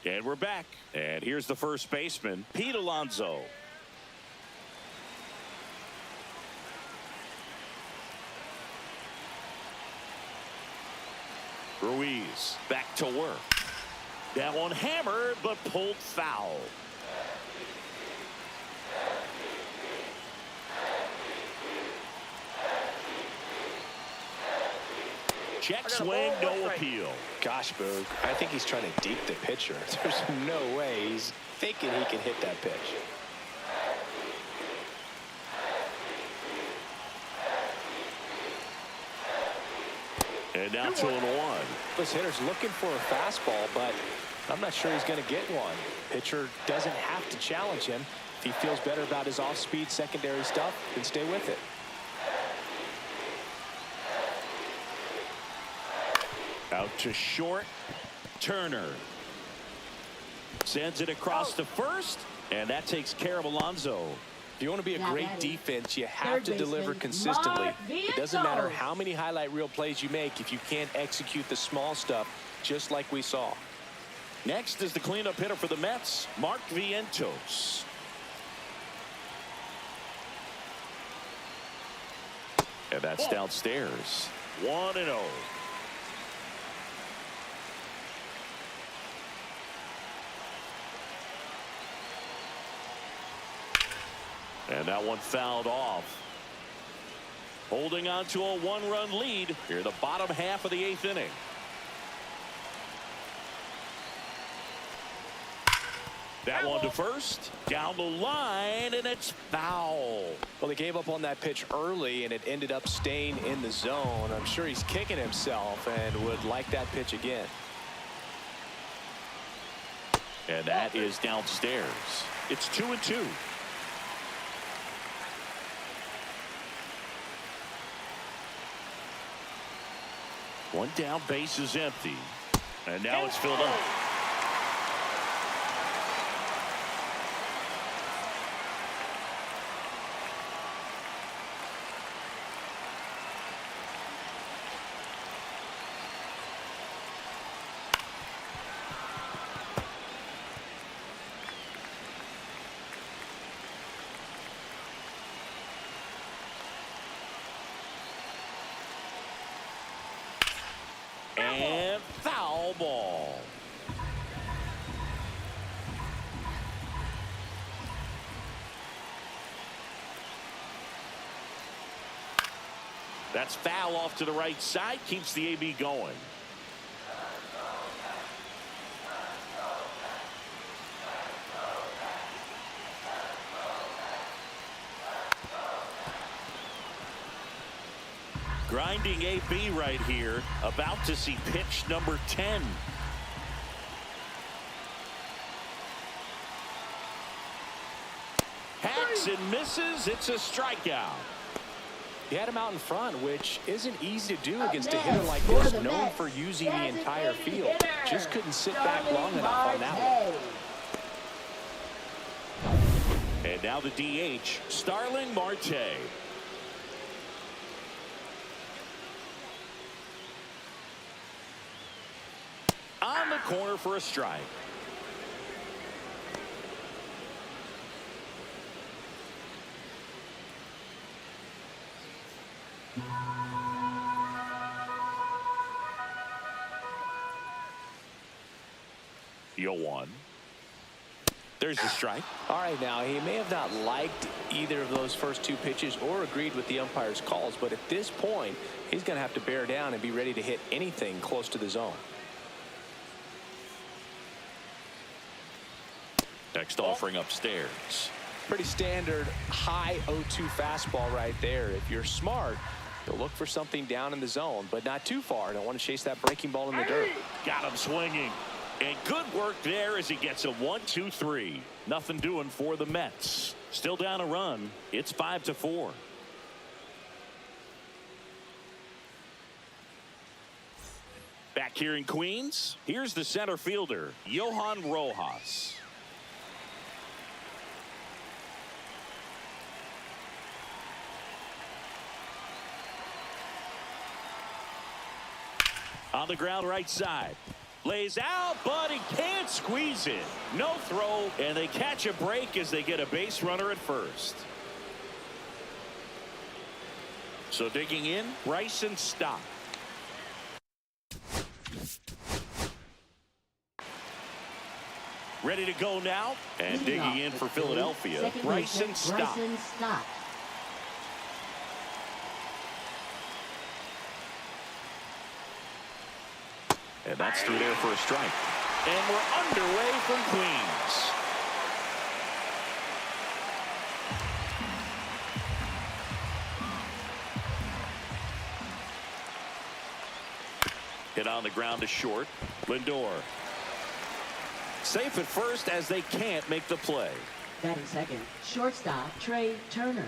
And we're back. And here's the first baseman, Pete Alonso. Ruiz back to work. That one hammered but pulled foul. Check swing, no appeal. Gosh, Boog, I think he's trying to deep the pitcher. There's no way he's thinking he can hit that pitch. And now 2-1. This hitter's looking for a fastball, but I'm not sure he's going to get one. Pitcher doesn't have to challenge him. If he feels better about his off-speed secondary stuff, then stay with it. Out to short. Turner sends it across to first, and that takes care of Alonso. If you want to be a great defense, you have to deliver consistently. It doesn't matter how many highlight reel plays you make if you can't execute the small stuff, just like we saw. Next is the cleanup hitter for the Mets, Mark Vientos. And that's downstairs. 1-0. And that one fouled off. Holding on to a one-run lead here, the bottom half of the 8th inning. That one to first, down the line, and it's foul. Well, they gave up on that pitch early, and it ended up staying in the zone. I'm sure he's kicking himself and would like that pitch again. And that is downstairs. It's 2-2. One down, base is empty. And now it's filled up. And foul ball. That's foul off to the right side, keeps the AB going. Grinding AB right here, about to see pitch number 10. Hacks and misses. It's a strikeout. He had him out in front, which isn't easy to do against a hitter like this, known for using the entire field. Just couldn't sit back long enough on that one. And now the DH, Starling Marte. On the corner for a strike. 0-1. There's the strike. All right, now, he may have not liked either of those first two pitches or agreed with the umpire's calls, but at this point, he's going to have to bear down and be ready to hit anything close to the zone. Next offering upstairs. Pretty standard high 0-2 fastball right there. If you're smart, you'll look for something down in the zone, but not too far. Don't want to chase that breaking ball in the dirt. Got him swinging. And good work there as he gets a 1-2-3. Nothing doing for the Mets. Still down a run. It's 5-4. Back here in Queens, here's the center fielder, Johan Rojas. On the ground right side. Lays out, but he can't squeeze it. No throw, and they catch a break as they get a base runner at first. So digging in, Bryson Stott. Ready to go now, and digging in for Philadelphia, Bryson Stott. And that's through there for a strike. And we're underway from Queens. Hit on the ground to short. Lindor. Safe at first as they can't make the play. Batting second, shortstop Trey Turner.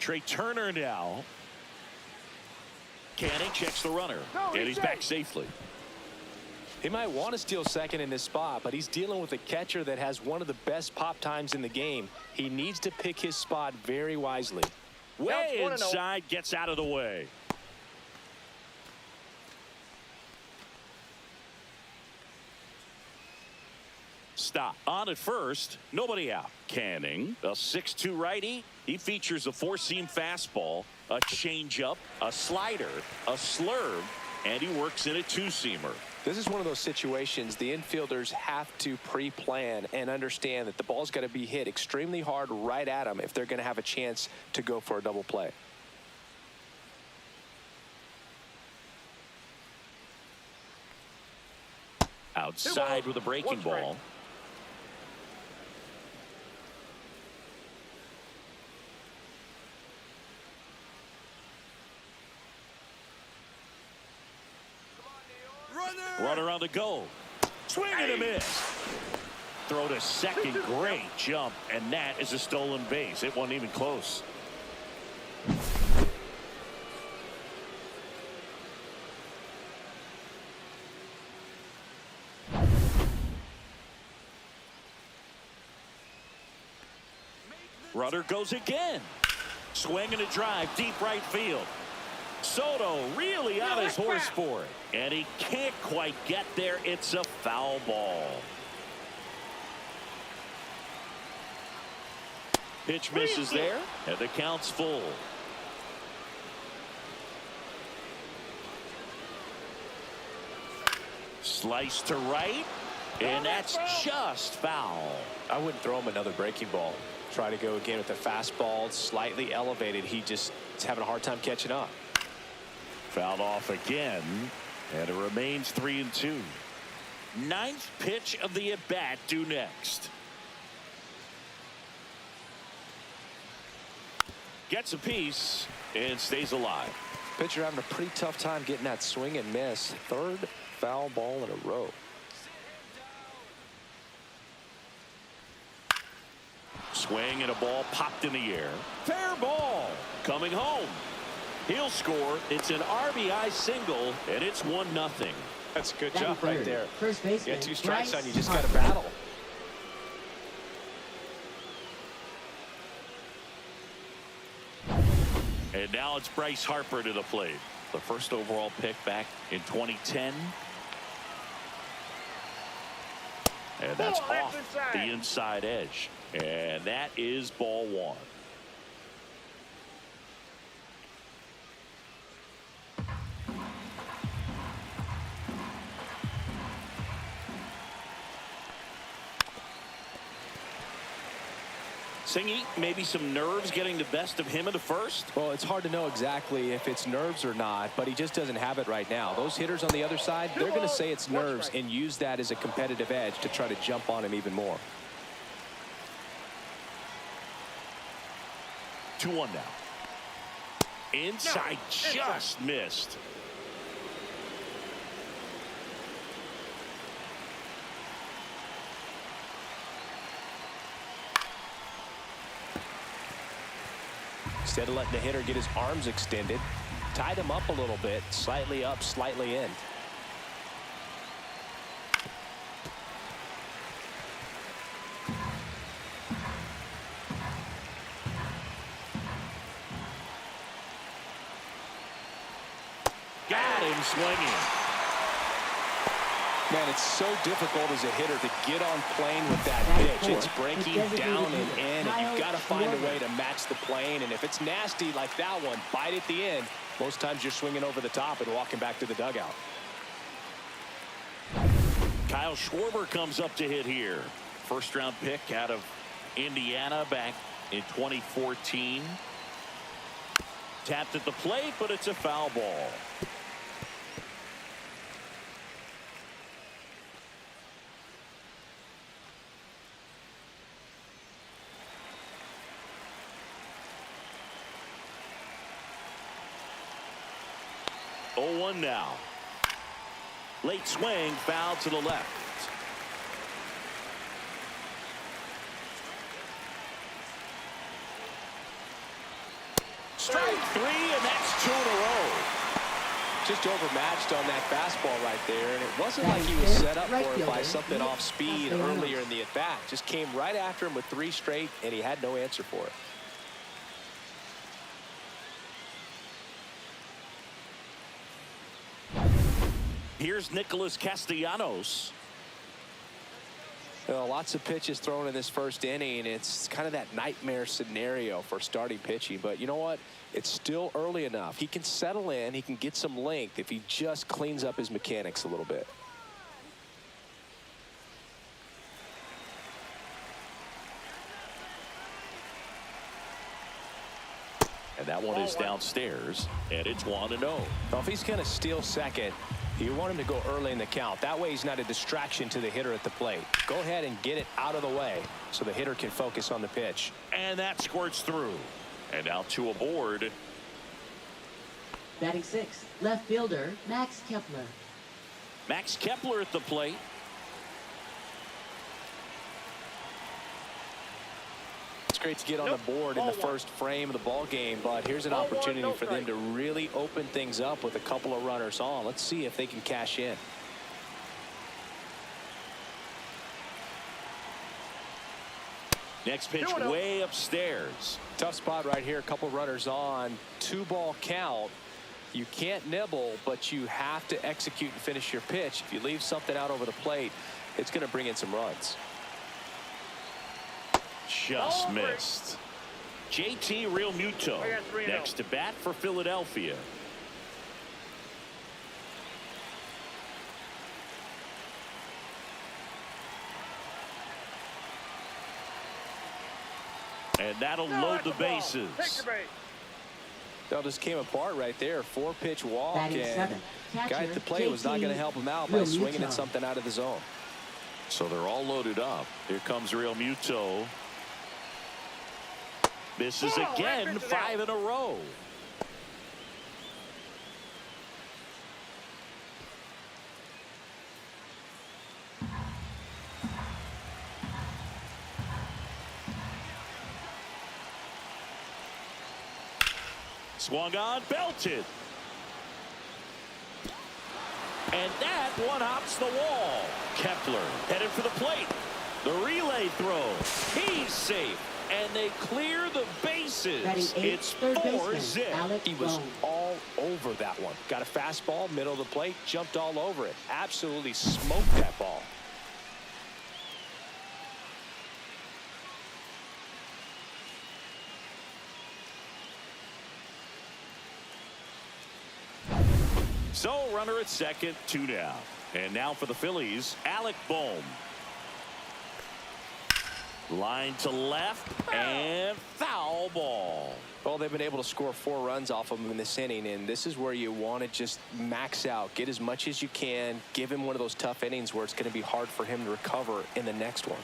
Trey Turner now. Canning checks the runner, and he's back safely. He might want to steal second in this spot, but he's dealing with a catcher that has one of the best pop times in the game. He needs to pick his spot very wisely. Way inside, gets out of the way. Stop. On at first, nobody out. Canning, a 6'2 righty. He features a four-seam fastball, a changeup, a slider, a slurve, and he works in a two-seamer. This is one of those situations the infielders have to pre-plan and understand that the ball's got to be hit extremely hard right at them if they're going to have a chance to go for a double play. Outside with a breaking ball. Runner on the go. Swing and a miss. Throw to second. Great jump. And that is a stolen base. It wasn't even close. Runner goes again. Swing and a drive. Deep right field. Soto really on his horse for it. And he can't quite get there. It's a foul ball. Pitch misses there. And the count's full. Slice to right. And that's just foul. I wouldn't throw him another breaking ball. Try to go again with the fastball slightly elevated. He just is having a hard time catching up. Fouled off again, and it remains 3-2. Ninth pitch of the at-bat due next. Gets a piece and stays alive. Pitcher having a pretty tough time getting that swing and miss. Third foul ball in a row. Swing and a ball popped in the air. Fair ball. Coming home. He'll score. It's an RBI single, and it's 1-0. That's a good job right there. First baseman. You got two strikes on you. Just got to battle. And now it's Bryce Harper to the plate. The first overall pick back in 2010. And that's off the inside edge. And that is ball one. Singy, maybe some nerves getting the best of him in the first? Well, it's hard to know exactly if it's nerves or not, but he just doesn't have it right now. Those hitters on the other side, they're going to say it's nerves and use that as a competitive edge to try to jump on him even more. 2-1 now. Inside, just missed. Instead of letting the hitter get his arms extended, tied him up a little bit, slightly up, slightly in. Got him swinging. Man, it's so difficult as a hitter to get on plane with that pitch. It's breaking down and in, and you've got to find a way to match the plane. And if it's nasty like that one, bite at the end, most times you're swinging over the top and walking back to the dugout. Kyle Schwarber comes up to hit here. First round pick out of Indiana back in 2014. Tapped at the plate, but it's a foul ball. Oh, 1 now. Late swing, foul to the left. Strike 3, and that's 2 in a row. Just overmatched on that fastball right there, and it wasn't like he was set up for it by something off speed earlier in the at-bat. Just came right after him with 3 straight, and he had no answer for it. Here's Nicholas Castellanos. Well, lots of pitches thrown in this first inning. It's kind of that nightmare scenario for starting pitching. But you know what? It's still early enough. He can settle in. He can get some length if he just cleans up his mechanics a little bit. And that one is downstairs, and it's 1-0. Now, if he's going to steal second, you want him to go early in the count. That way he's not a distraction to the hitter at the plate. Go ahead and get it out of the way so the hitter can focus on the pitch. And that squirts through. And now 2 aboard. Batting 6th, left fielder Max Kepler. Max Kepler at the plate. It's great to get on the board in the first frame of the ball game, but here's an opportunity for them to really open things up with a couple of runners on. Let's see if they can cash in. Next pitch way upstairs. Tough spot right here. A couple runners on. 2-ball count. You can't nibble, but you have to execute and finish your pitch. If you leave something out over the plate, it's going to bring in some runs. Just missed. JT Realmuto next to bat for Philadelphia. And that'll load the bases. That just came apart right there. 4-pitch walk, Batting and 7th, guy at the plate was not going to help him out by swinging at something out of the zone. So they're all loaded up. Here comes Realmuto. Misses again, 5 in a row. Swung on, belted. And that one hops the wall. Kepler headed for the plate. The relay throw. He's safe. And they clear the bases. It's 4-zip. He was all over that one. Got a fastball, middle of the plate, jumped all over it. Absolutely smoked that ball. So runner at second, 2 down. And now for the Phillies, Alec Bohm. Line to left and foul ball. Well, they've been able to score 4 runs off of him in this inning, and this is where you want to just max out, get as much as you can, give him one of those tough innings where it's going to be hard for him to recover in the next one.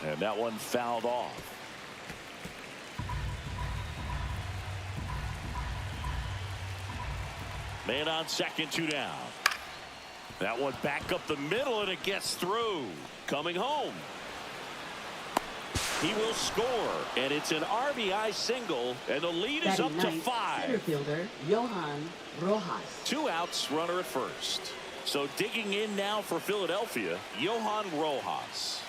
And that one fouled off. Man on second, 2 down. That one back up the middle, and it gets through. Coming home. He will score, and it's an RBI single, and the lead is up to 5. Center fielder Johan Rojas. 2 outs, runner at first. So digging in now for Philadelphia, Johan Rojas.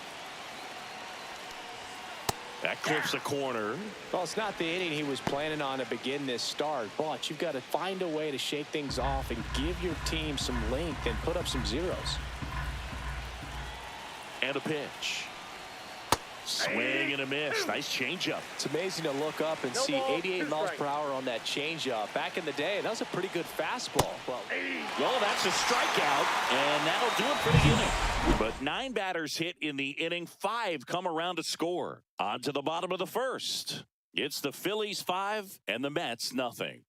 That clips a corner. Well, it's not the inning he was planning on to begin this start, but you've got to find a way to shake things off and give your team some length and put up some zeros. And a pitch. Swing and a miss. Nice changeup. It's amazing to look up and see 88 miles per hour on that changeup. Back in the day, that was a pretty good fastball. Well, that's a strikeout, and that'll do it for the inning. But 9 batters hit in the inning. 5 come around to score. On to the bottom of the first. It's the Phillies 5 and the Mets nothing.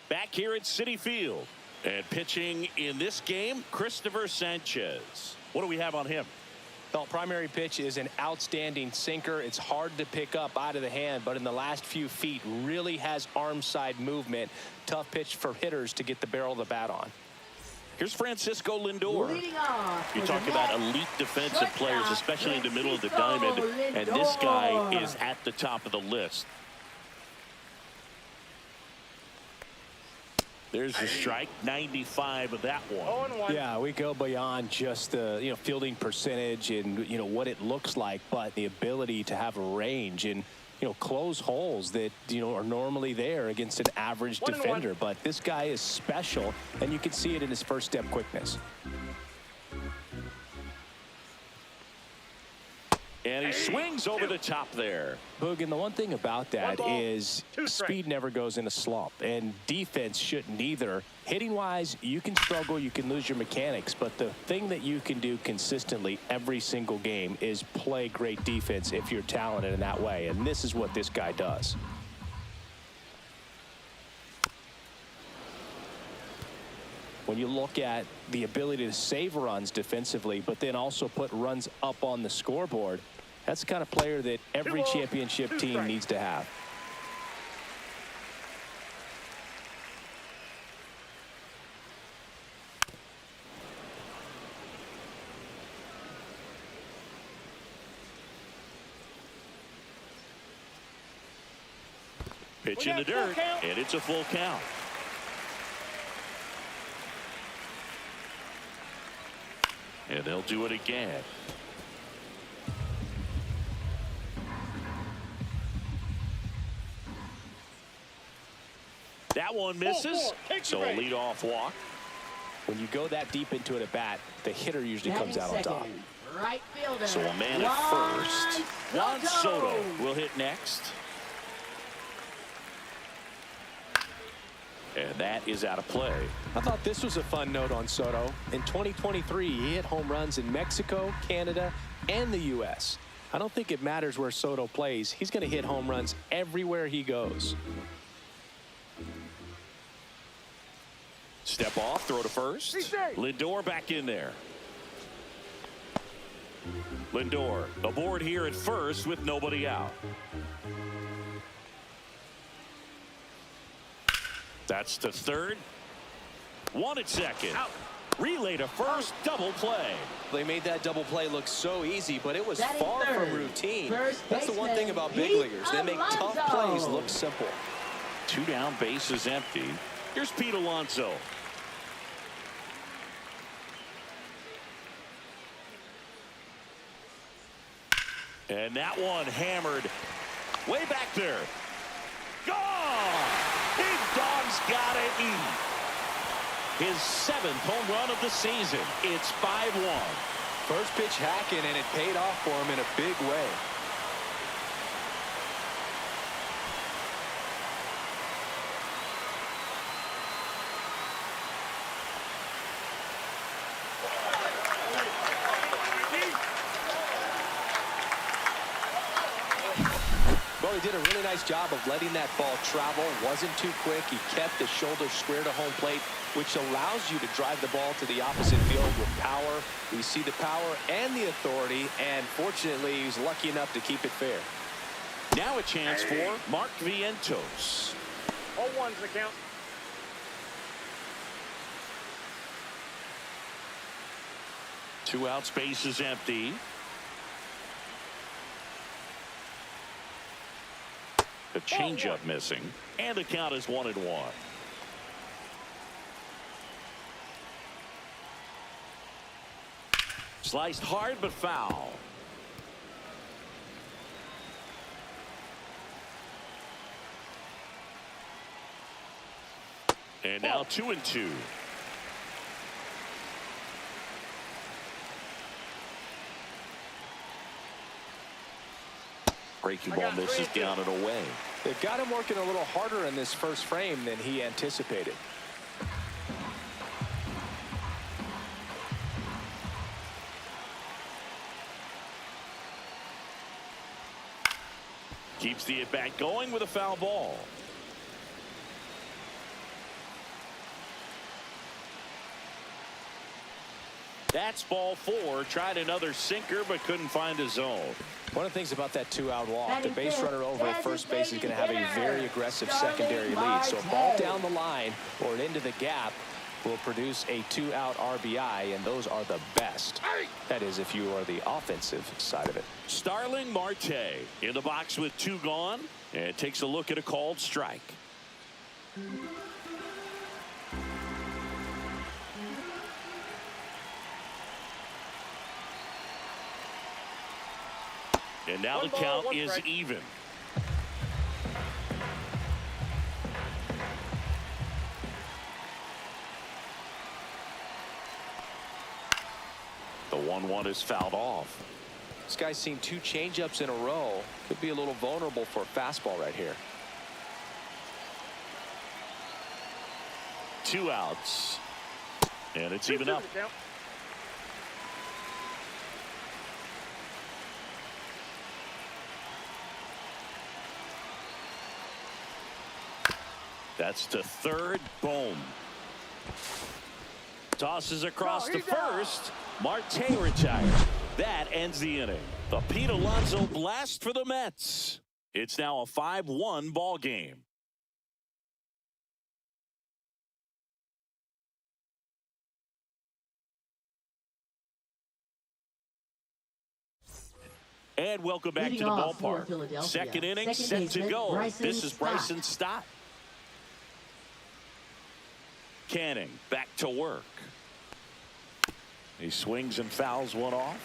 Back here at Citi Field. And pitching in this game, Christopher Sanchez. What do we have on him? Well, primary pitch is an outstanding sinker. It's hard to pick up out of the hand, but in the last few feet really has arm side movement. Tough pitch for hitters to get the barrel of the bat on. Here's Francisco Lindor. You talk about elite defensive players, especially in the middle of the diamond, and this guy is at the top of the list. There's a strike, 95 of that one. Yeah, we go beyond just the fielding percentage and what it looks like, but the ability to have a range and close holes that are normally there against an average defender. But this guy is special, and you can see it in his first step quickness. And he swings over the top there. Boog, and the one thing about that is speed never goes in a slump, and defense shouldn't either. Hitting-wise, you can struggle, you can lose your mechanics, but the thing that you can do consistently every single game is play great defense if you're talented in that way, and this is what this guy does. When you look at the ability to save runs defensively, but then also put runs up on the scoreboard, that's the kind of player that every championship team needs to have. Pitch in the dirt, and it's a full count. And they'll do it again. That one misses, so a leadoff walk. When you go that deep into it at bat, the hitter usually comes out on top. Right fielder. So a man at first. Juan Soto will hit next. And that is out of play. I thought this was a fun note on Soto. In 2023, he hit home runs in Mexico, Canada, and the U.S. I don't think it matters where Soto plays. He's going to hit home runs everywhere he goes. Step off, throw to first. Lindor back in there. Lindor aboard here at first with nobody out. That's to third. One at second. Relay to first. Double play. They made that double play look so easy, but it was Batting far third. from routine. First That's the one thing about big leaguers. They make tough plays look simple. 2 down, base is empty. Here's Pete Alonso. And that one hammered way back there. Gone! Big Dog's gotta eat. His 7th home run of the season. It's 5-1. First pitch hacking, and it paid off for him in a big way. he did a really nice job of letting that ball travel. Wasn't too quick. He kept the shoulder square to home plate, which allows you to drive the ball to the opposite field with power. We see the power and the authority, and fortunately, he's lucky enough to keep it fair. Now a chance for Mark Vientos. 0-1's the count. Two outs, base is empty. The changeup missing, and the count is 1-1. Sliced hard but foul. And now 2-2. Breaking ball misses down and away. They've got him working a little harder in this first frame than he anticipated. Keeps the at-bat going with a foul ball. That's ball 4. Tried another sinker but couldn't find a zone. One of the things about that two-out walk, the base runner over at first base is going to have a very aggressive secondary lead. So a ball down the line or into the gap will produce a two-out RBI, and those are the best. That is, if you are the offensive side of it. Starling Marte in the box with 2 gone, and takes a look at a called strike. And now the count is even. The 1-1 is fouled off. This guy's seen 2 changeups in a row. Could be a little vulnerable for a fastball right here. 2 outs. And it's even up. That's to third. Boom. Tosses across to first. Marte retired. That ends the inning. The Pete Alonso blast for the Mets. It's now a 5-1 ball game. And welcome back to the ballpark. Second inning set to go. This is Bryson Stott. Canning back to work. He swings and fouls one off.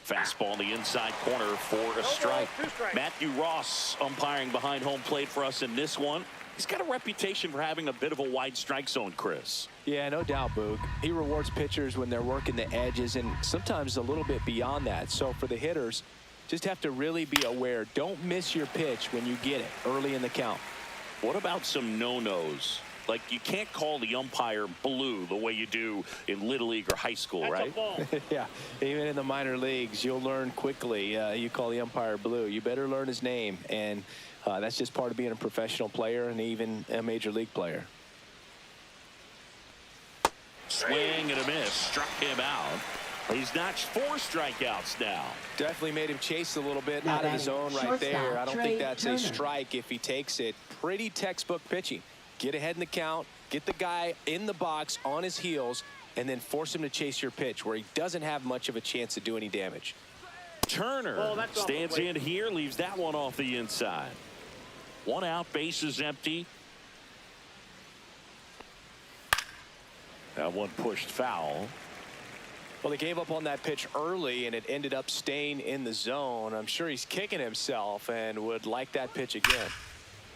Fastball in the inside corner for a strike. Matthew Ross umpiring behind home plate for us in this one. He's got a reputation for having a bit of a wide strike zone, Chris. Yeah, no doubt, Boog. He rewards pitchers when they're working the edges and sometimes a little bit beyond that. So for the hitters, just have to really be aware. Don't miss your pitch when you get it early in the count. What about some no-nos? Like, you can't call the umpire blue the way you do in Little League or high school, right? Yeah, even in the minor leagues, you'll learn quickly. You call the umpire blue. You better learn his name. And that's just part of being a professional player and even a major league player. Swing and a miss. Struck him out. He's notched 4 strikeouts now. Definitely made him chase a little bit out of the zone right there. I don't think that's a strike if he takes it. Pretty textbook pitching. Get ahead in the count, get the guy in the box on his heels, and then force him to chase your pitch where he doesn't have much of a chance to do any damage. Turner stands in here, leaves that one off the inside. 1 out, base is empty. That one pushed foul. Well, they gave up on that pitch early, and it ended up staying in the zone. I'm sure he's kicking himself and would like that pitch again.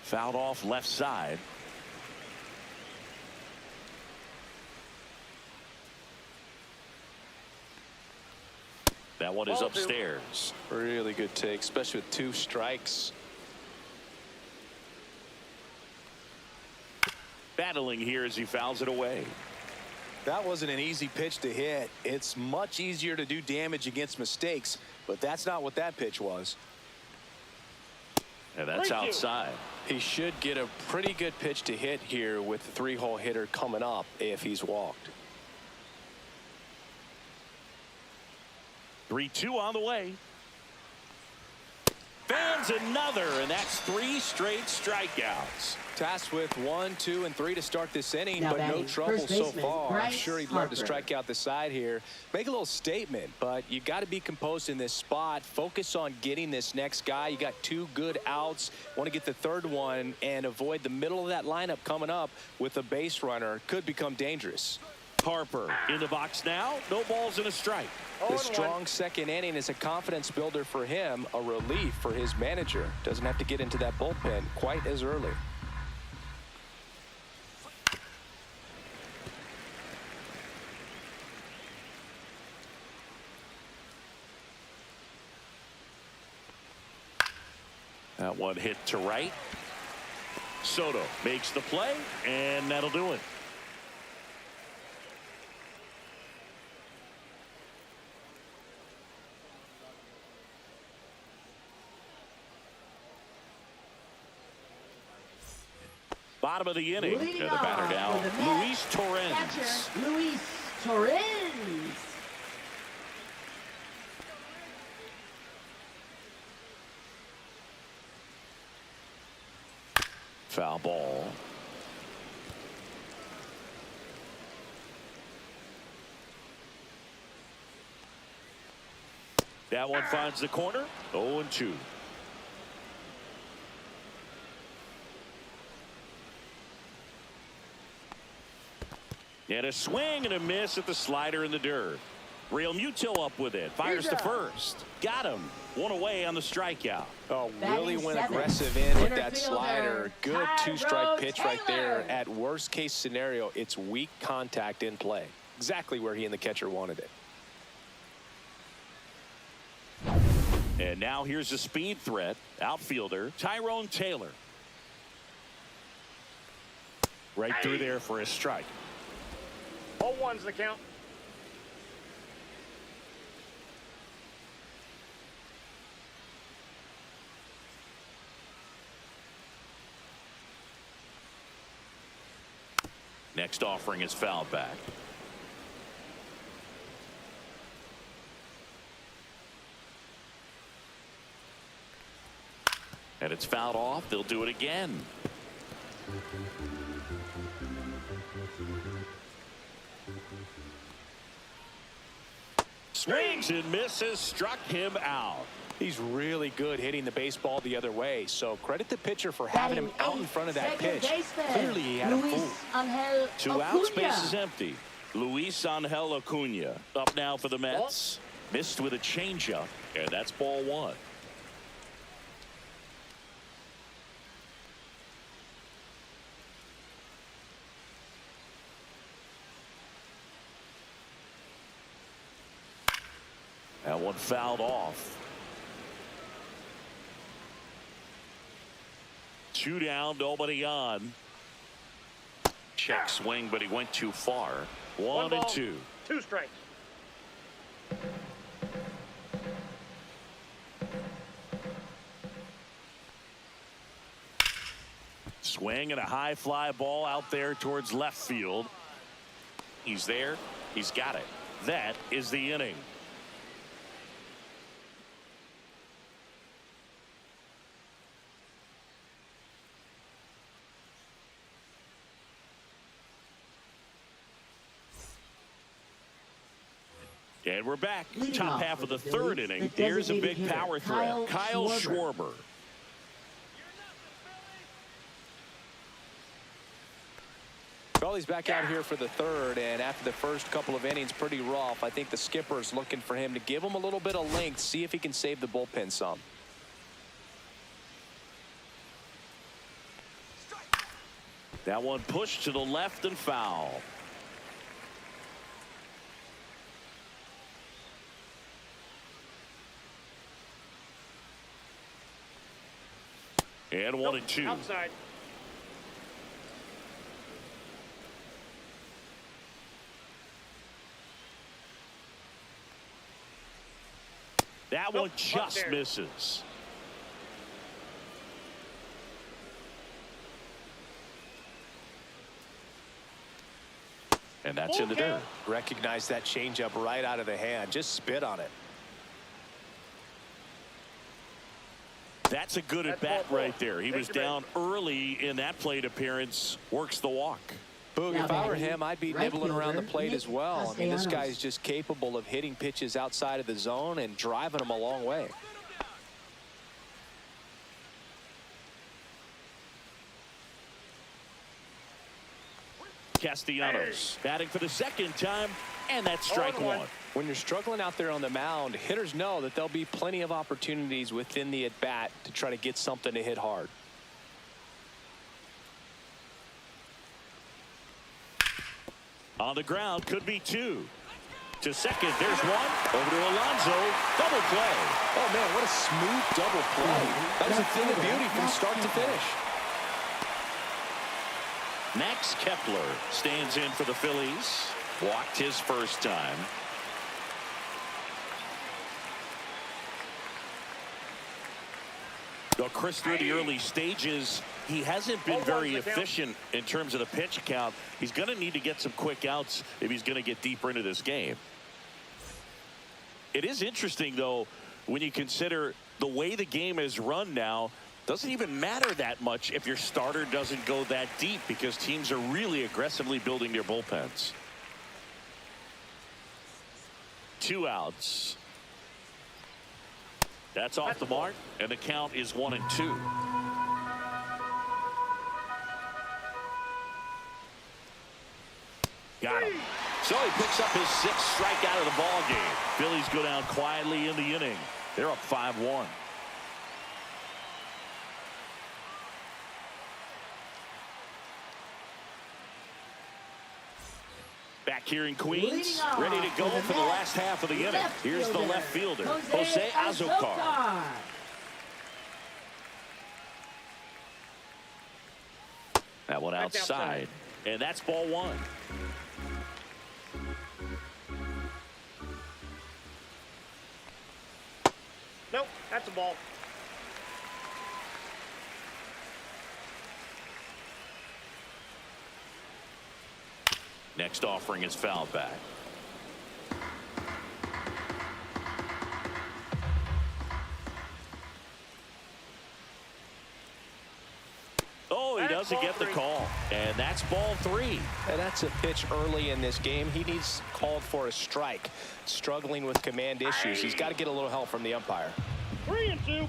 Fouled off left side. That one is upstairs. Really good take, especially with 2 strikes. Battling here as he fouls it away. That wasn't an easy pitch to hit. It's much easier to do damage against mistakes, but that's not what that pitch was. And that's outside. He should get a pretty good pitch to hit here with the three-hole hitter coming up if he's walked. 3-2 on the way. Fans another, and that's 3 straight strikeouts. Tasked with 1, 2, and 3 to start this inning, Now but no batting, trouble first so baseman, far. I'm Bryce sure he'd learn to Harper. strike out the side here. Make a little statement, but you got to be composed in this spot. Focus on getting this next guy. You got 2 good outs. Want to get the third one and avoid the middle of that lineup coming up with a base runner. Could become dangerous. Harper in the box now. No balls and a strike. The strong second inning is a confidence builder for him, a relief for his manager. Doesn't have to get into that bullpen quite as early. That one hit to right. Soto makes the play, and that'll do it. Bottom of the inning, Leading and the batter off now, for the Mets, Luis Torrens. Catcher, Luis Torrens. Foul ball. That one finds the corner. 0-2. And a swing and a miss at the slider in the dirt. Real Muto up with it. Fires to first. Got him. One away on the strikeout. Oh, Batting really went seventh, aggressive in with that center slider. fielder, Good two-strike pitch right there. Taylor. At worst case scenario, it's weak contact in play. Exactly where he and the catcher wanted it. And now here's a speed threat. Outfielder Tyrone Taylor. Right through there for a strike. 0-1's the count. Next offering is fouled back. And it's fouled off. They'll do it again. Swings and misses, struck him out. He's really good hitting the baseball the other way, so credit the pitcher for having him out in front of that Second pitch. baseman, Clearly he had him Luis fooled. Angel 2 outs, Acuna. base is empty. Luis Angel Acuna up now for the Mets. Missed with a changeup, and that's ball 1. That one fouled off. 2 down, nobody on. Check swing, but he went too far. 1 and 2. 2 strikes. Swing and a high fly ball out there towards left field. He's there. He's got it. That is the inning. And we're back. Leading Top off half of for the the third Phillies, inning. the Here's a designated big hitter, power threat. Kyle Schwarber. Phillies back out here for the third, and after the first couple of innings, pretty rough. I think the skipper's looking for him to give him a little bit of length, see if he can save the bullpen some. That one pushed to the left and foul. And 1 and 2. Outside. That one just misses. And that's in the dirt. Recognize that changeup right out of the hand. Just spit on it. That's a good at bat right there. He was down early in that plate appearance. Works the walk. Boog, if I were him, I'd be nibbling around the plate as well. I mean, this guy's just capable of hitting pitches outside of the zone and driving them a long way. Castellanos batting for the second time, and that's strike one. When you're struggling out there on the mound, hitters know that there'll be plenty of opportunities within the at-bat to try to get something to hit hard. On the ground, could be two. To second, there's one. Over to Alonso, double play. Oh, man, what a smooth double play. That was a thing of beauty from start to finish. Max Kepler stands in for the Phillies. Walked his first time. Though Chris, through the early stages, he hasn't been very efficient in terms of the pitch count. He's going to need to get some quick outs if he's going to get deeper into this game. It is interesting, though, when you consider the way the game is run now. Doesn't even matter that much if your starter doesn't go that deep, because teams are really aggressively building their bullpens. 2 outs. That's off the mark, and the count is 1-2. Got him. So he picks up his 6th strikeout of the ball game. Phillies go down quietly in the inning. They're up 5-1. Back here in Queens, ready to go for the last half of the inning. Here's the left fielder, Jose Azocar. That one outside, and that's ball one. Nope, that's a ball. Next offering is fouled back. Oh, he doesn't get the call. And that's ball 3. And that's a pitch early in this game. He needs called for a strike. Struggling with command issues. He's got to get a little help from the umpire. 3-2.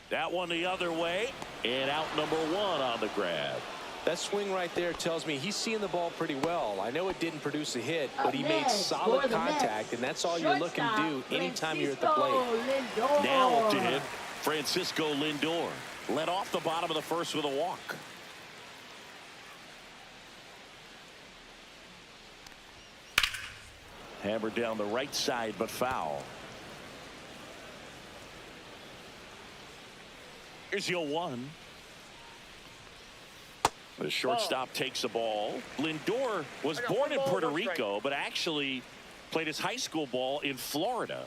That one the other way, and out number 1 on the grab. That swing right there tells me he's seeing the ball pretty well. I know it didn't produce a hit, but he made solid contact, and that's all you're looking to do anytime you're at the plate. Now to hit Francisco Lindor. Led off the bottom of the first with a walk. Hammered down the right side, but foul. Here's the 0-1. The shortstop takes the ball. Lindor was born in Puerto Rico, but actually played his high school ball in Florida.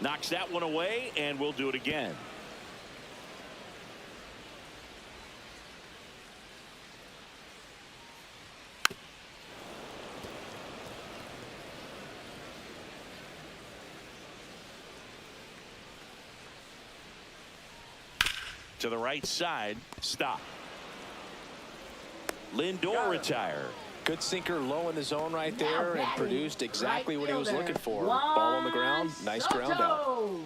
Knocks that one away, and we'll do it again. To the right side, stop. Lindor retire. Good sinker low in the zone right there, and produced exactly what he was looking for. Ball on the ground, nice ground out.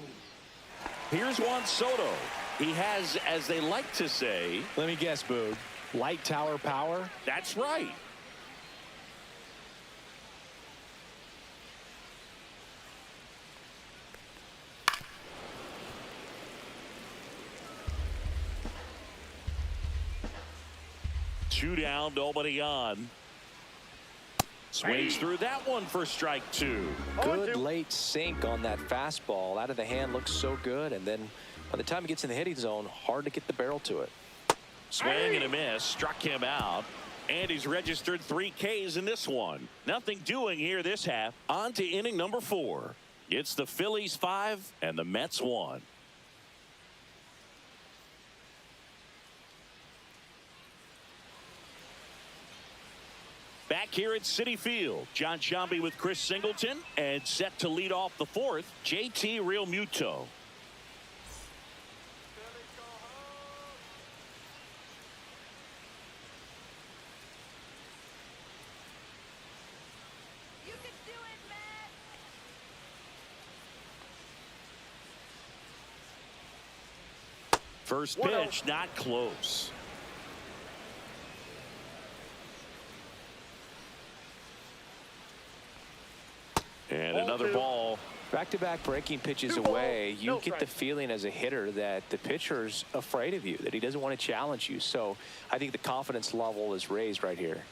Here's Juan Soto. He has, as they like to say, let me guess, Boog, light tower power? That's right. Two down, nobody on. Swings through that one for strike 2. Good late sink on that fastball. Out of the hand, looks so good. And then by the time he gets in the hitting zone, hard to get the barrel to it. Swing and a miss. Struck him out. And he's registered 3 Ks in this one. Nothing doing here this half. On to inning number 4. It's the Phillies 5 and the Mets 1. Back here at Citi Field, John Sciambi with Chris Singleton, and set to lead off the 4th, JT Realmuto. First pitch, not close. And another ball. Back-to-back breaking pitches away, you get the feeling as a hitter that the pitcher's afraid of you, that he doesn't want to challenge you. So I think the confidence level is raised right here.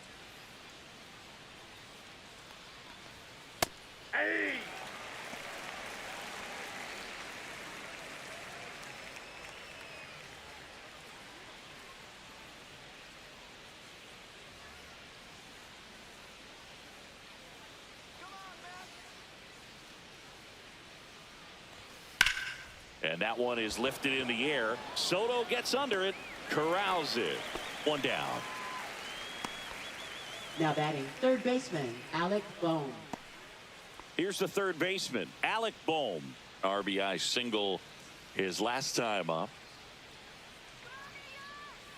And that one is lifted in the air. Soto gets under it, corrals it. 1 down. Now batting, third baseman, Alec Bohm. Here's the third baseman, Alec Bohm. RBI single his last time up.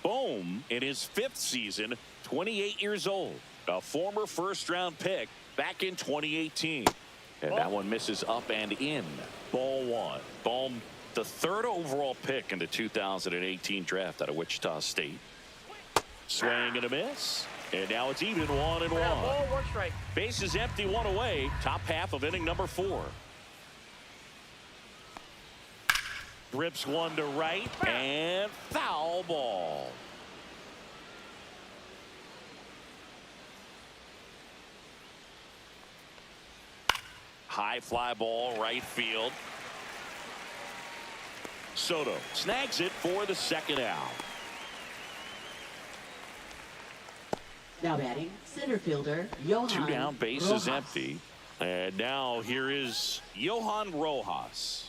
Bohm, in his 5th season, 28 years old. A former first-round pick back in 2018. And that one misses up and in. Ball 1. Bohm, the 3rd overall pick in the 2018 draft out of Wichita State. Swing and a miss. And now it's even 1-1. Ball, 1 strike. Bases empty, 1 away. Top half of inning number 4. Rips one to right and foul ball. High fly ball, right field. Soto snags it for the 2nd out. Now batting, center fielder, Johan 2 down, base is Rojas. empty. And now here is Johan Rojas.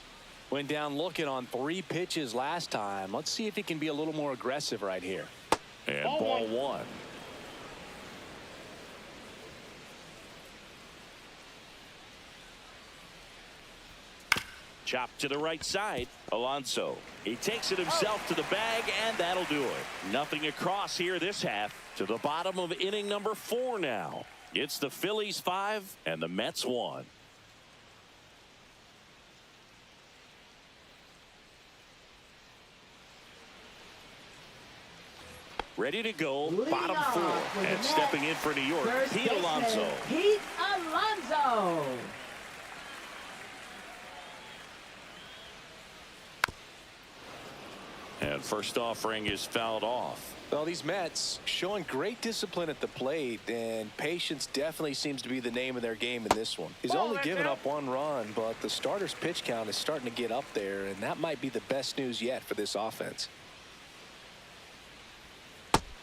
Went down looking on 3 pitches last time. Let's see if he can be a little more aggressive right here. And ball 1. Chop to the right side. Alonso. He takes it himself to the bag, and that'll do it. Nothing across here this half. To the bottom of inning number 4 now. It's the Phillies 5 and the Mets 1. Ready to go, bottom 4. And stepping in for New York, Pete Alonso. Pete Alonso. And first offering is fouled off. Well, these Mets showing great discipline at the plate, and patience definitely seems to be the name of their game in this one. He's only given up 1 run, but the starter's pitch count is starting to get up there, and that might be the best news yet for this offense.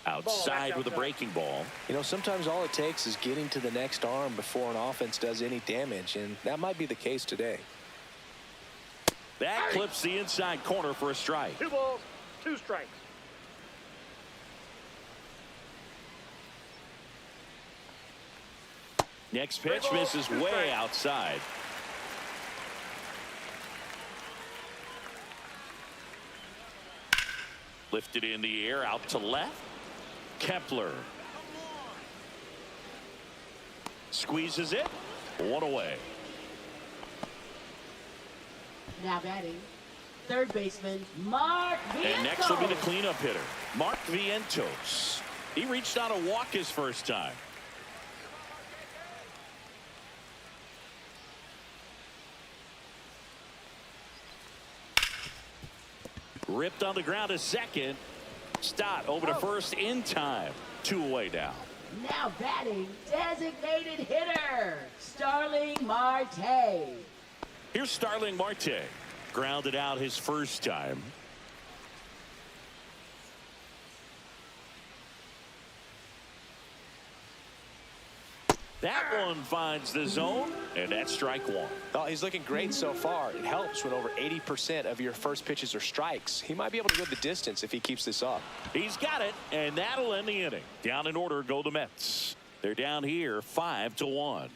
Outside with a breaking ball. You know, sometimes all it takes is getting to the next arm before an offense does any damage, and that might be the case today. That clips the inside corner for a strike. 2 balls, 2 strikes. Next pitch misses way outside. Lifted in the air out to left. Kepler squeezes it. 1 away. Now batting, third baseman, Mark Vientos. And next will be the cleanup hitter, Mark Vientos. He reached out a walk his first time. Ripped on the ground to second. Stott over to first in time. 2 away now. Now batting, designated hitter, Starling Marte. Here's Starling Marte. Grounded out his first time. That one finds the zone, and that's strike one. Oh, he's looking great so far. It helps when over 80% of your first pitches are strikes. He might be able to go the distance if he keeps this up. He's got it, and that'll end the inning. Down in order go the Mets. They're down here 5-1.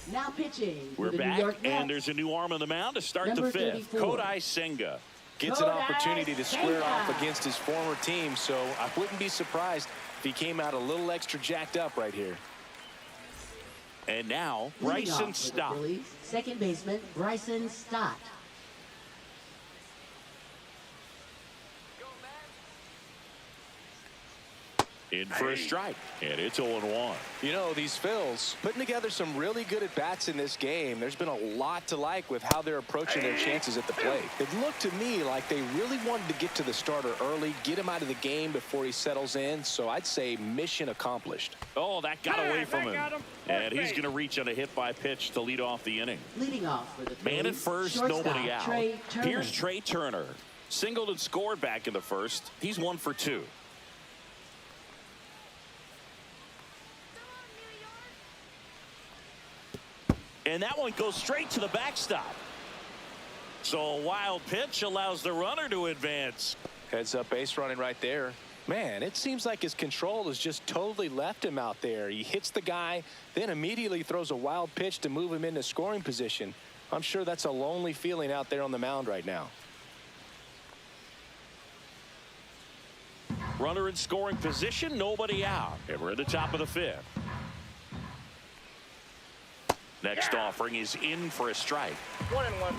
Now pitching. We're the back, New York Mets. and there's a new arm on the mound to start Number the fifth. 34. Kodai Senga. Gets an Kodai opportunity to square off Senga. against his former team, so I wouldn't be surprised if he came out a little extra jacked up right here. And now, Leading Bryson off for the Stott. Phillies, second baseman Bryson Stott. In for a strike, and it's 0-1. You know, these Phils putting together some really good at-bats in this game. There's been a lot to like with how they're approaching their chances at the plate. It looked to me like they really wanted to get to the starter early, get him out of the game before he settles in, so I'd say mission accomplished. Oh, that got away from him. got him. And he's going to reach on a hit by pitch to lead off the inning. Leading off for the Man at Phillies, first, shortstop, nobody out. Trey Turner. Here's Trey Turner. Singled and scored back in the first. He's 1 for 2. And that one goes straight to the backstop. So a wild pitch allows the runner to advance. Heads up base running right there. Man, it seems like his control has just totally left him out there. He hits the guy, then immediately throws a wild pitch to move him into scoring position. I'm sure that's a lonely feeling out there on the mound right now. Runner in scoring position, nobody out. And we're at the top of the fifth. Next offering is in for a strike. 1-1.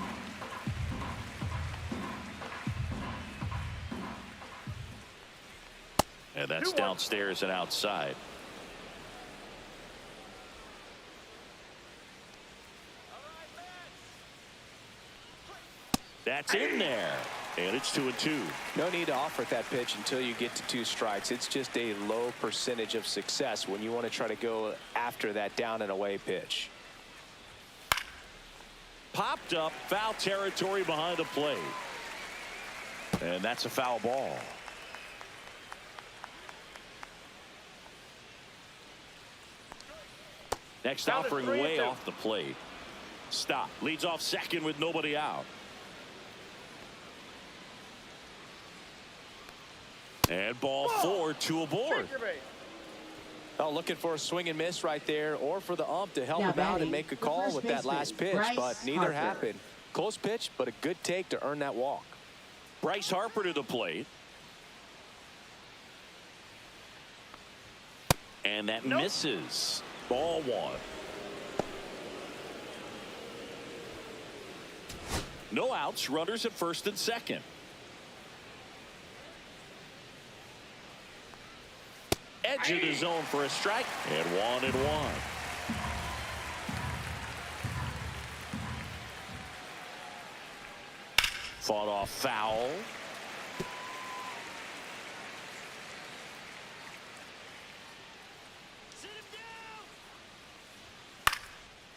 And that's 2-1. downstairs and outside. That's in there. And it's 2-2. No need to offer that pitch until you get to 2 strikes. It's just a low percentage of success when you want to try to go after that down and away pitch. Popped up, foul territory behind the plate. And that's a foul ball. Next Down to offering 3-2. way off the plate. Stop. Leads off second with nobody out. And ball 4, 2 aboard. Check your base. Oh, looking for a swing and miss right there, or for the ump to help Now him out batting, and make a the call first with that baseman, last pitch, Bryce but neither Harper. happened. Close pitch, but a good take to earn that walk. Bryce Harper to the plate. And that misses. Ball 1. No outs. Runners at first and second. Edge of the zone for a strike. And 1-1. Fought off foul.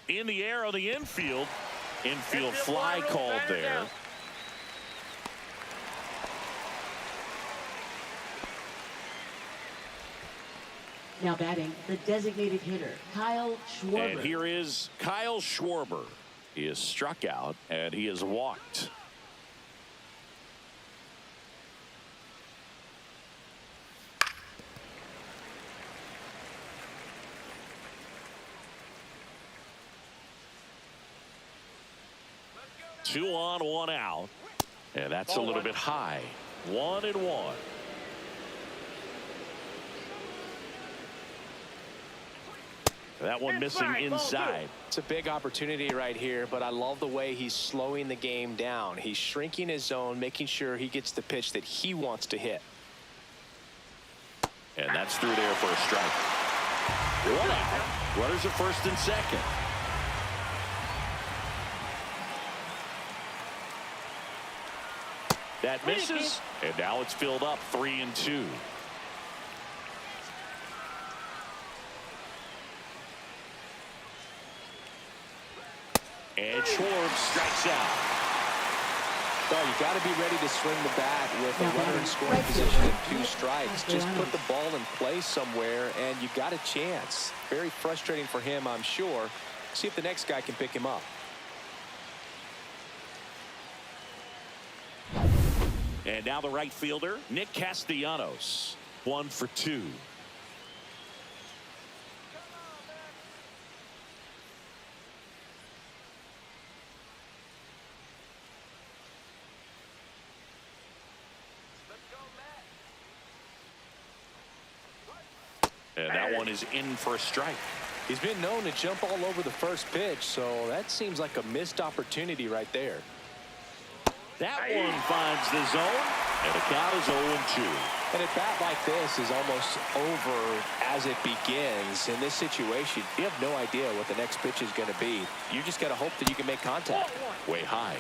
In the air on the infield. Infield fly called there. Now batting, the designated hitter, Kyle Schwarber. And here is Kyle Schwarber. He is struck out and he is walked. Two on, 1 out. And that's a little bit high. 1-1. That one missing inside. It's a big opportunity right here, but I love the way he's slowing the game down. He's shrinking his zone, making sure he gets the pitch that he wants to hit. And that's through there for a strike. 1 out. Runners at first and second. That misses, and now it's filled up 3-2. And Schwartz strikes out. Well, you got to be ready to swing the bat with a runner in scoring position and 2 strikes. Just put the ball in play somewhere, and you got a chance. Very frustrating for him, I'm sure. See if the next guy can pick him up. And now the right fielder, Nick Castellanos, 1 for 2. And that one is in for a strike. He's been known to jump all over the first pitch, so that seems like a missed opportunity right there. That one finds the zone, and the count is 0-2. And a bat like this is almost over as it begins. In this situation, you have no idea what the next pitch is going to be. You just got to hope that you can make contact. Way high.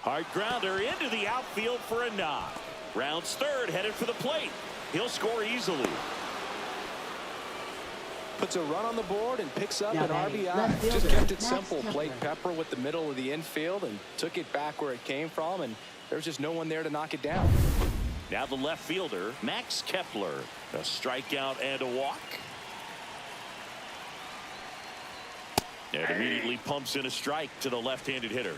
Hard grounder into the outfield for a knock. Rounds third, headed for the plate. He'll score easily. Puts a run on the board and picks up an RBI. Just kept it simple. Played pepper with the middle of the infield and took it back where it came from, and there's just no one there to knock it down. Now the left fielder, Max Kepler. A strikeout and a walk. And immediately pumps in a strike to the left-handed hitter.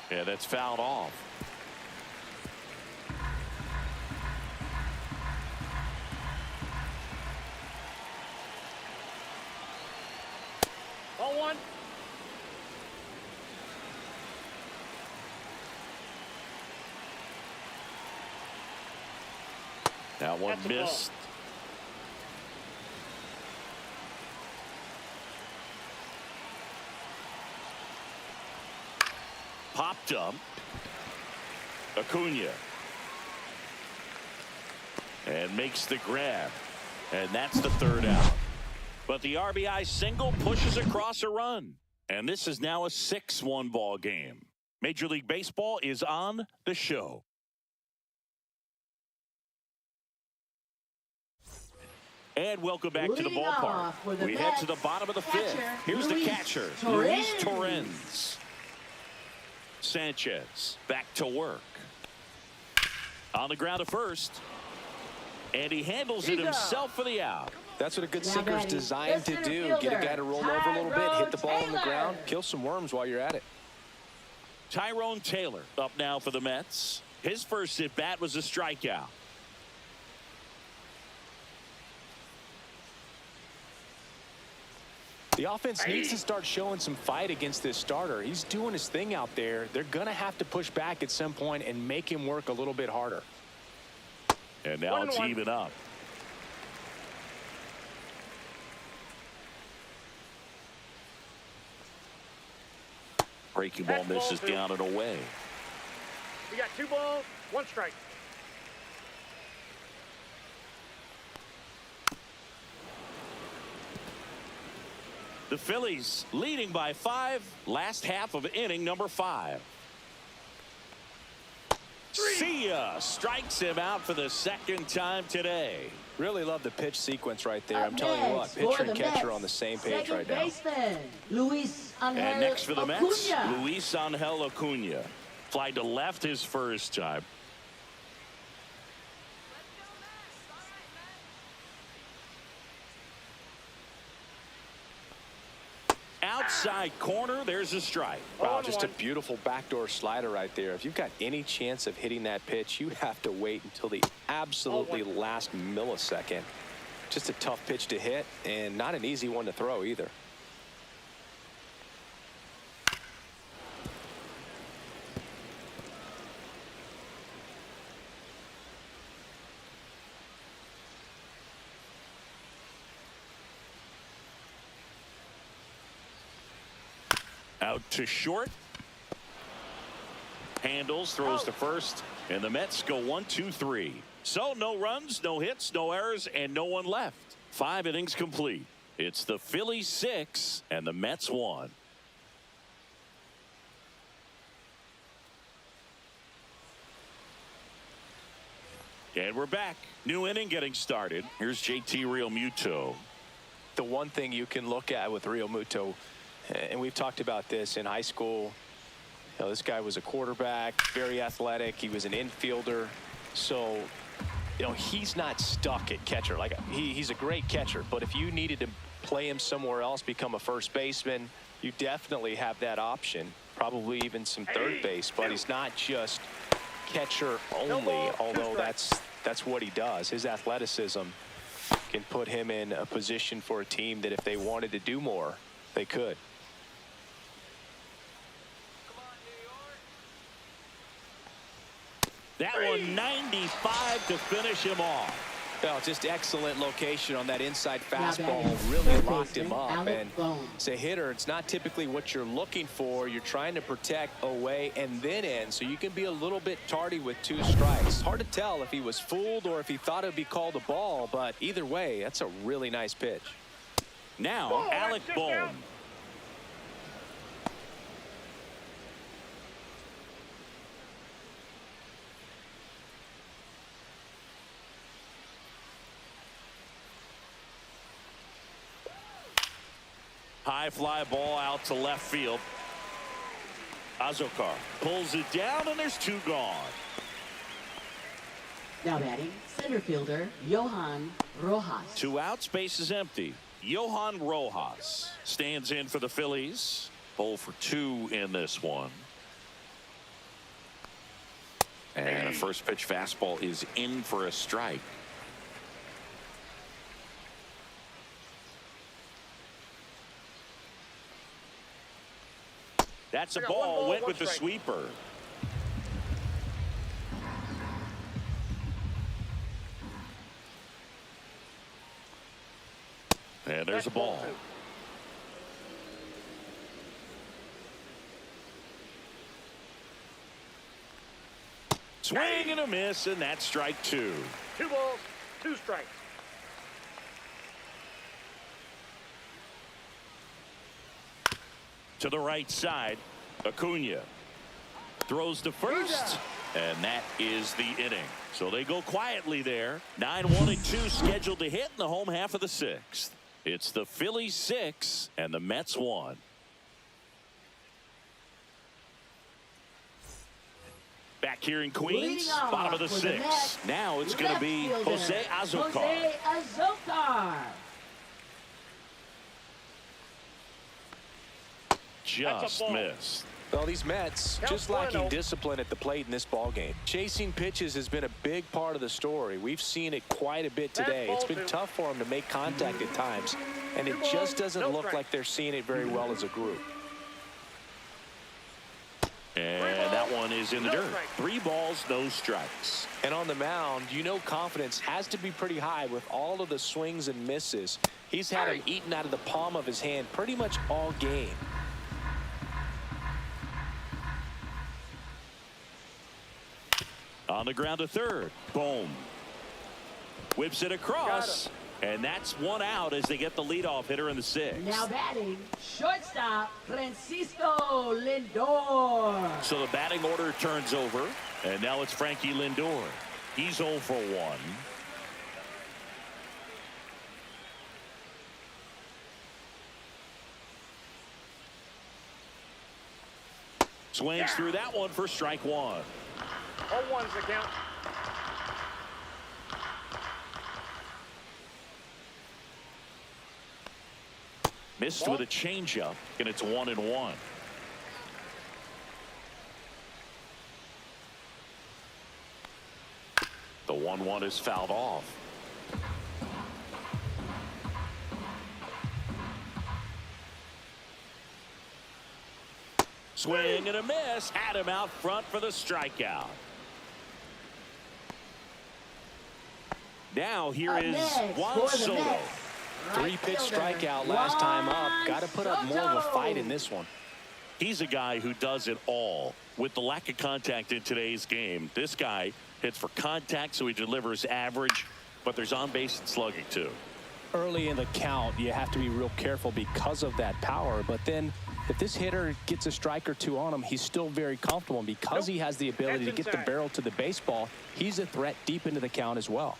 Yeah, that's fouled off. Ball 1. That one missed. Popped up. Acuna. And makes the grab. And that's the third out. But the RBI single pushes across a run. And this is now a 6-1 ball game. Major League Baseball is on the show. And welcome back to the ballpark. We head to the bottom of the fifth. Here's the catcher, Luis Torrens. Sanchez back to work. On the ground at first. And he handles it himself for the out. That's what a good sinker's designed to do. Get a guy to roll over a little bit, hit the ball on the ground, kill some worms while you're at it. Tyrone Taylor up now for the Mets. His first at bat was a strikeout. The offense needs to start showing some fight against this starter. He's doing his thing out there. They're going to have to push back at some point and make him work a little bit harder. And now it's even up. Breaking ball misses down and away. We got 2 balls, 1 strike. The Phillies leading by 5. Last half of inning number 5. See ya. Strikes him out for the second time today. Really love the pitch sequence right there. I'm telling you what, pitcher and catcher on the same page right now. And next for the Mets, Luis Angel Acuna. Fly to left his first time. Outside corner, there's a strike. Wow, just a beautiful backdoor slider right there. If you've got any chance of hitting that pitch, you have to wait until the absolutely last millisecond. Just a tough pitch to hit, and not an easy one to throw either. Out to short. Handles, throws to first, and the Mets go 1, 2, 3. So no runs, no hits, no errors, and no one left. 5 innings complete. It's the Phillies 6 and the Mets 1. And we're back. New inning getting started. Here's JT Realmuto. The one thing you can look at with Realmuto, and we've talked about this in high school, you know, this guy was a quarterback, very athletic. He was an infielder. So, you know, he's not stuck at catcher. Like, he's a great catcher. But if you needed to play him somewhere else, become a first baseman, you definitely have that option. Probably even some third base. But he's not just catcher only, although that's what he does. His athleticism can put him in a position for a team that if they wanted to do more, they could. That one 95 to finish him off. Well, just excellent location on that inside fastball. Really locked him up. And as a hitter, it's not typically what you're looking for. You're trying to protect away and then in, so you can be a little bit tardy with 2 strikes. Hard to tell if he was fooled or if he thought it would be called a ball, but either way, that's a really nice pitch. Now, Alec Bohm. High fly ball out to left field. Azokar pulls it down, and there's 2 gone. Now batting, center fielder, Johan Rojas. 2 outs, base is empty. Johan Rojas stands in for the Phillies. 0 for 2 in this one. And a first pitch fastball is in for a strike. That's a ball, went with the sweeper. And there's a ball. Swing and a miss, and that's strike 2. 2 balls, 2 strikes. To the right side, Acuna throws to first, and that is the inning. So they go quietly there. 9-1 and 2 scheduled to hit in the home half of the 6th. It's the Phillies 6 and the Mets 1. Back here in Queens, bottom of the 6th. Now it's going to be Jose Azokar. Just missed. Well, these Mets just lacking discipline at the plate in this ballgame. Chasing pitches has been a big part of the story. We've seen it quite a bit today. It's been tough for them to make contact at times, and it just doesn't look like they're seeing it very well as a group. And that one is in the dirt. 3 balls, no strikes. And on the mound, you know confidence has to be pretty high with all of the swings and misses. He's had them eaten out of the palm of his hand pretty much all game. On the ground to third. Boom. Whips it across. And that's 1 out as they get the leadoff hitter in the 6th. Now batting, shortstop, Francisco Lindor. So the batting order turns over. And now it's Frankie Lindor. He's 0 for 1. Swings through that one for strike 1. 0-1's the count. Missed with a changeup, and it's 1-1. The 1-1 is fouled off. Swing and a miss. Had him out front for the strikeout. Now here is Juan Soto. 3-pitch strikeout last time up. Got to put up more of a fight in this one. He's a guy who does it all. With the lack of contact in today's game, this guy hits for contact, so he delivers average, but there's on-base and slugging too. Early in the count, you have to be real careful because of that power, but then if this hitter gets a strike or two on him, he's still very comfortable, and because he has the ability to get the barrel to the baseball, he's a threat deep into the count as well.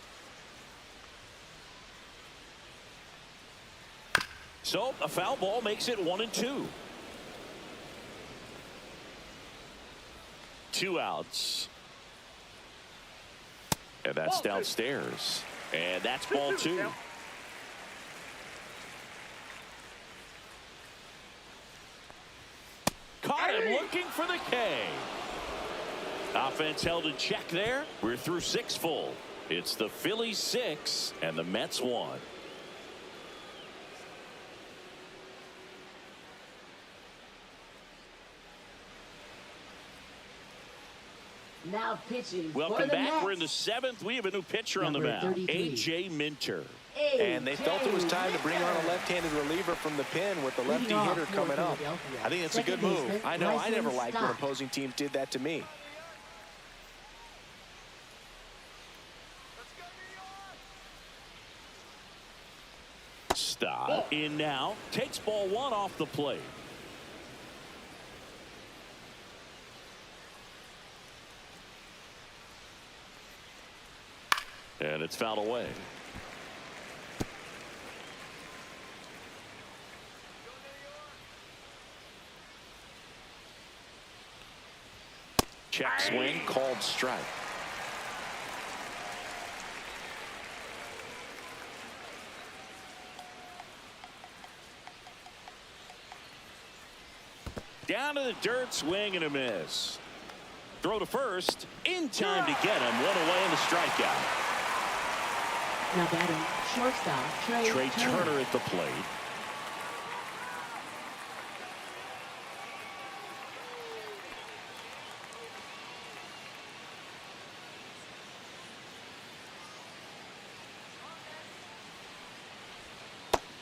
So a foul ball makes it 1-2. 2 outs. And that's downstairs. And that's ball 2. Caught him looking for the K. Offense held in check there. We're through 6 full. It's the Phillies 6 and the Mets 1. Now pitching. Welcome back. Mets. We're in the 7th. We have a new pitcher on the mound. A.J. Minter. And they felt it was time to bring on a left-handed reliever from the pen with the lefty hitter coming up. I think it's a good move. I know I never liked when opposing teams did that to me. Stop. In now. Takes ball 1 off the plate. And it's fouled away. Check swing, called strike. Down to the dirt, swing and a miss. Throw to first, in time to get him. 1 away in the strikeout. Now batting, shortstop, Trey Turner at the plate.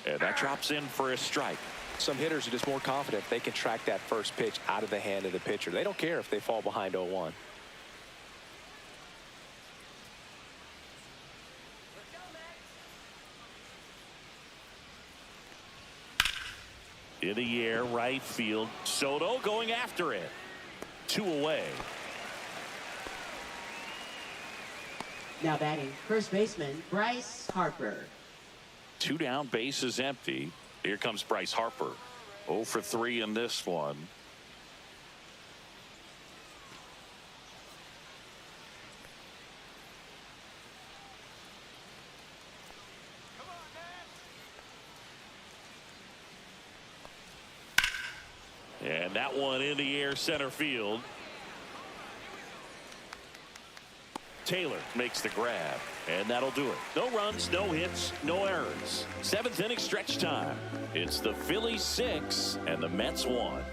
And that drops in for a strike. Some hitters are just more confident if they can track that first pitch out of the hand of the pitcher. They don't care if they fall behind 0-1. In the air, right field. Soto going after it. 2 away. Now batting, first baseman, Bryce Harper. 2 down, base is empty. Here comes Bryce Harper. 0 for 3 in this one. And that one in the air, center field. Taylor makes the grab, and that'll do it. No runs, no hits, no errors. 7th inning stretch time. It's the Phillies 6 and the Mets 1.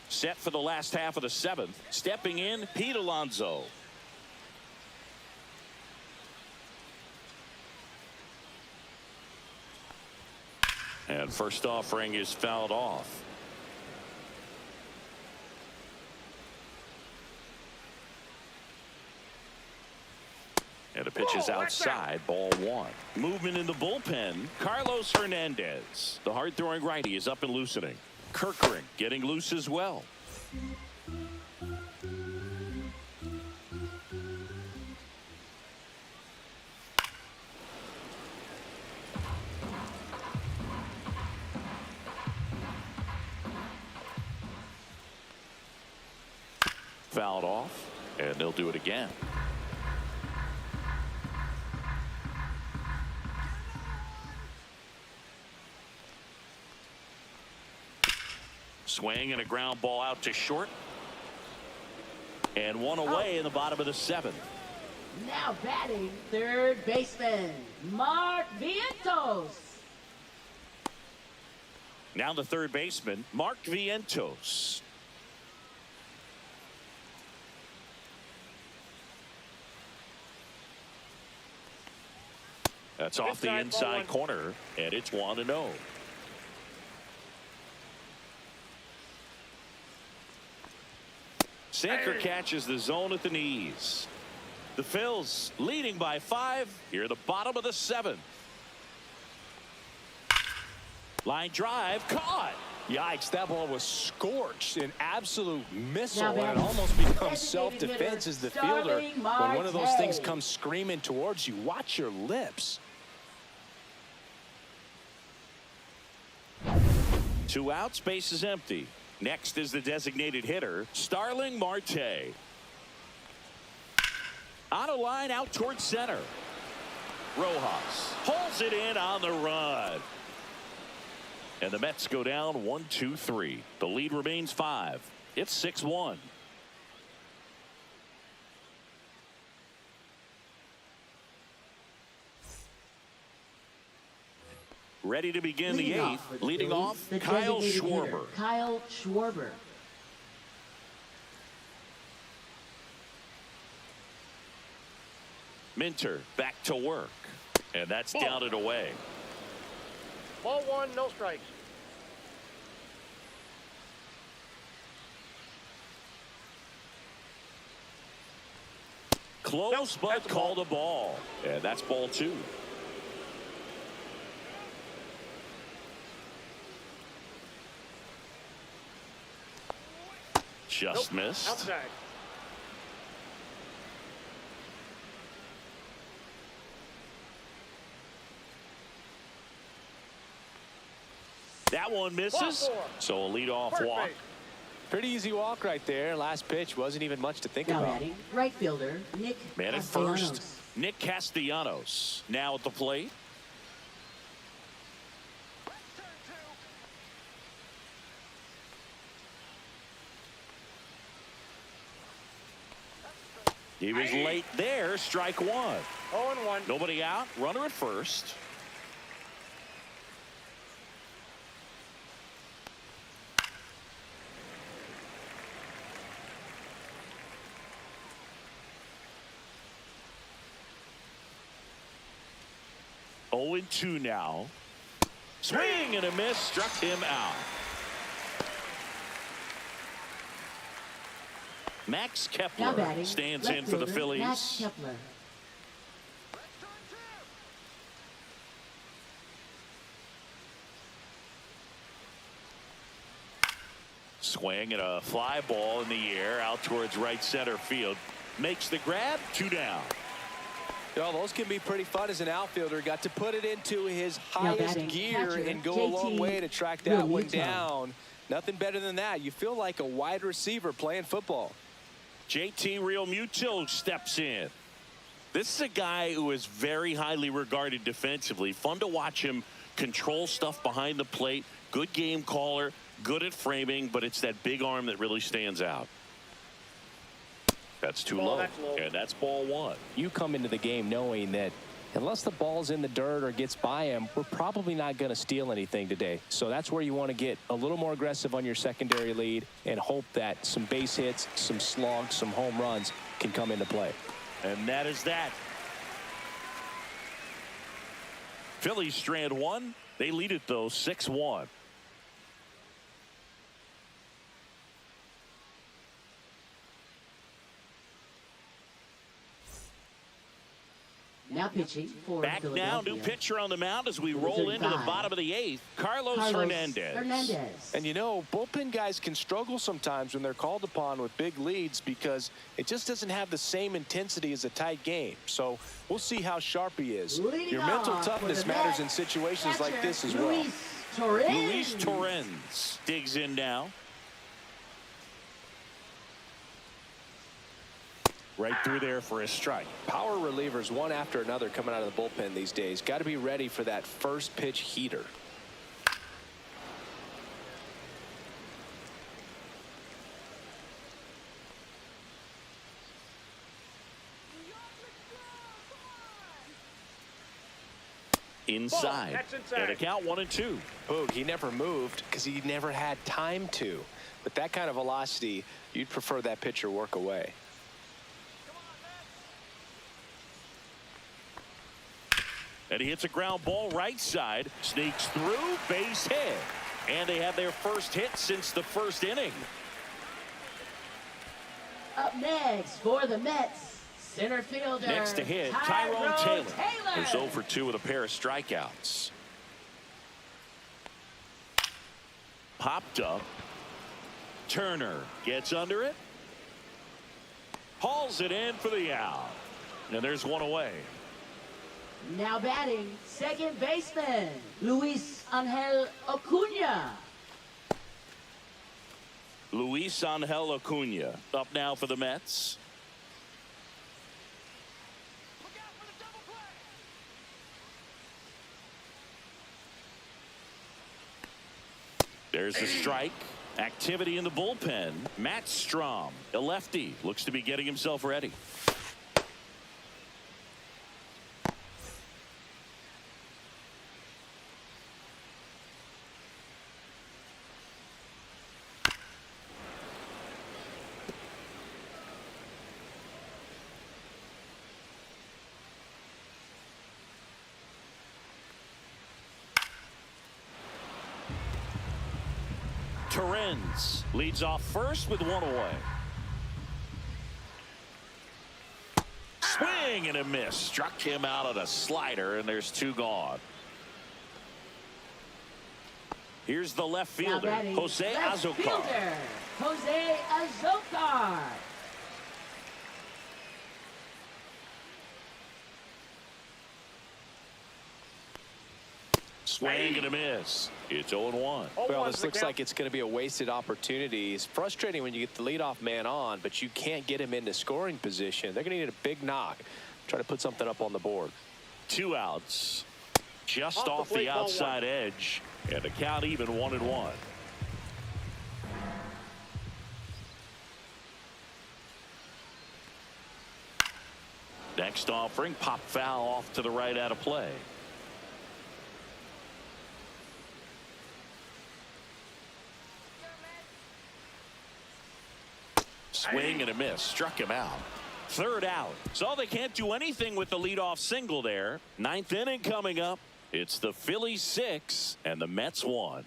Set for the last half of the 7th. Stepping in, Pete Alonso. And first offering is fouled off. And the pitch is outside, ball 1. Movement in the bullpen, Carlos Hernandez. The hard-throwing righty is up and loosening. Kirkering getting loose as well. Fouled off, and they'll do it again. Swing and a ground ball out to short. And 1 away in the bottom of the 7th. Now batting, third baseman, Mark Vientos. Now the third baseman, Mark Vientos. That's off the inside corner, and it's 1-0. Sinker catches the zone at the knees. The Phils leading by 5 here at the bottom of the 7th. Line drive caught. Yikes, that ball was scorched, an absolute missile, and it almost becomes self-defense as the fielder. When one of those things comes screaming towards you, watch your lips. 2 outs, base is empty. Next is the designated hitter, Starling Marte. On a line out towards center. Rojas pulls it in on the run. And the Mets go down 1-2-3. The lead remains 5. It's 6-1. Ready to begin the 8th. Leading off, Kyle Schwarber. Kyle Schwarber. Minter back to work. And that's down and away. Ball 1, no strikes. Close, but called a ball. And that's ball 2. Just missed. Outside. That one misses. So a leadoff walk. Pretty easy walk right there. Last pitch wasn't even much to think Now about. batting, right fielder, Nick Man at first, Nick Castellanos. Now at the plate. He was late there. Strike 1. 0-1. Nobody out. Runner at first. Oh, 2 now. Swing and a miss. Struck him out. Max Kepler stands in for the Phillies. Max Kepler. Swing and a fly ball in the air out towards right center field. Makes the grab. 2 down. Well, those can be pretty fun as an outfielder. Got to put it into his highest gear and go a long way to track that one down. Nothing better than that. You feel like a wide receiver playing football. JT Realmuto steps in. This is a guy who is very highly regarded defensively. Fun to watch him control stuff behind the plate. Good game caller, good at framing, but it's that big arm that really stands out. That's too low. And that's ball 1. You come into the game knowing that unless the ball's in the dirt or gets by him, we're probably not going to steal anything today. So that's where you want to get a little more aggressive on your secondary lead and hope that some base hits, some slugs, some home runs can come into play. And that is that. Phillies strand 1. They lead it, though, 6-1. Now pitching for Back now, new pitcher on the mound as we roll into the bottom of the 8th. Carlos Hernandez. And you know, bullpen guys can struggle sometimes when they're called upon with big leads because it just doesn't have the same intensity as a tight game. So we'll see how sharp he is. Your mental toughness matters in situations like this as well. Luis Torrens digs in now. Right through there for a strike. Power relievers one after another coming out of the bullpen these days. Got to be ready for that first pitch heater. Inside. And a count 1-2. Boog, he never moved because he never had time to. With that kind of velocity, you'd prefer that pitcher work away. And he hits a ground ball right side, sneaks through, base hit. And they have their first hit since the first inning. Up next for the Mets, center fielder. Next to hit, Tyrone Taylor. There's 0 for 2 with a pair of strikeouts. Popped up. Turner gets under it. Hauls it in for the out. And there's one away. Now batting, second baseman, Luis Angel Acuna. Luis Angel Acuna up now for the Mets. There's the strike. Activity in the bullpen. Matt Strom, a lefty, looks to be getting himself ready. Torrens leads off first with one away. Swing and a miss. Struck him out on a slider, and there's 2 gone. Here's the left fielder, Jose Azocar. Jose Azocar. Swing and a miss. It's 0-1. Well, this looks like it's going to be a wasted opportunity. It's frustrating when you get the leadoff man on, but you can't get him into scoring position. They're going to need a big knock. Try to put something up on the board. 2 outs. Just off the outside edge. And the count even 1-1. Next offering, pop foul off to the right out of play. Swing and a miss. Struck him out. 3rd out. So they can't do anything with the leadoff single there. 9th inning coming up. It's the Phillies 6 and the Mets 1.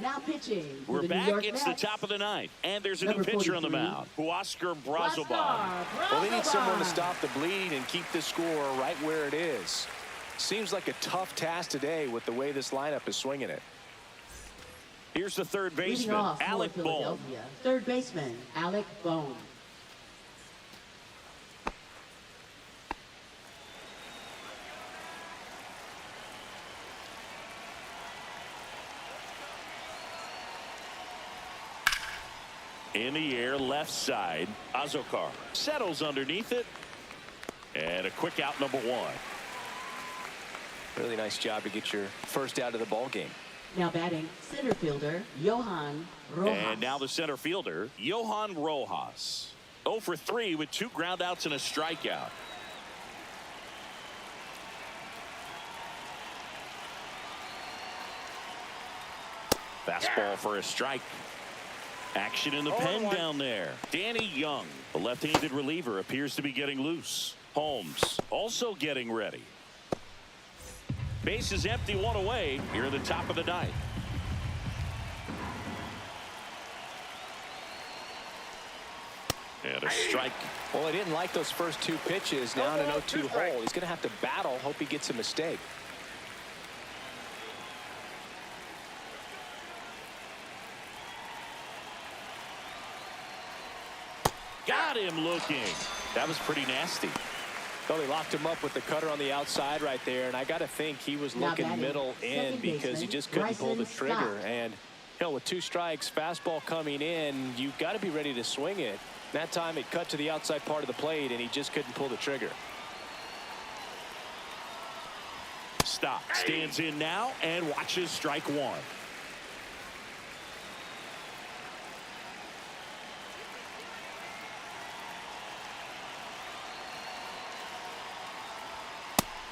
Now pitching. We're the back. New York It's Mets. the top of the 9th. And there's a Number new pitcher on the 43. mound. Huascar Brazoban. Well, they need someone to stop the bleeding and keep the score right where it is. Seems like a tough task today with the way this lineup is swinging it. Here's the third Leading baseman, off for Alec Bohm. Philadelphia. Third baseman, Alec Bohm. In the air, left side. Azocar settles underneath it. And a quick out, number 1. Really nice job to get your first out of the ball game. Now batting, center fielder, Johan Rojas. And now the center fielder, Johan Rojas. 0 for 3 with 2 groundouts and a strikeout. Fastball for a strike. Action in the pen down there. Danny Young, the left-handed reliever, appears to be getting loose. Holmes also getting ready. Base is empty, 1 away here in the top of the 9th. And a strike. Well, he didn't like those first 2 pitches. Now in an 0-2 hole. He's going to have to battle. Hope he gets a mistake. Got him looking. That was pretty nasty. Well, he locked him up with the cutter on the outside right there, and I got to think he was looking middle in because he just couldn't pull the trigger. And you know, with 2 strikes, fastball coming in, you've got to be ready to swing it. That time it cut to the outside part of the plate, and he just couldn't pull the trigger. Stop. Stands in now and watches strike 1.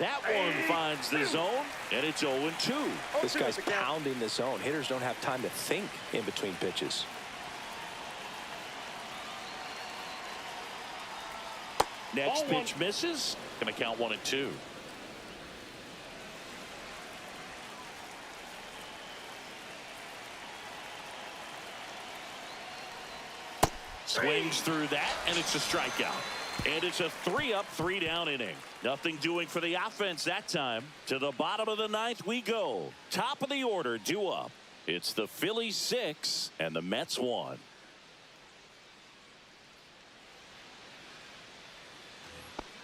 That one finds the zone, and it's 0-2. This guy's pounding the zone. Hitters don't have time to think in between pitches. Next pitch misses. Going to count 1-2. Swings through that, and it's a strikeout. And it's a 3-up, 3-down inning. Nothing doing for the offense that time. To the bottom of the ninth we go. Top of the order, due up. It's the Phillies 6 and the Mets 1.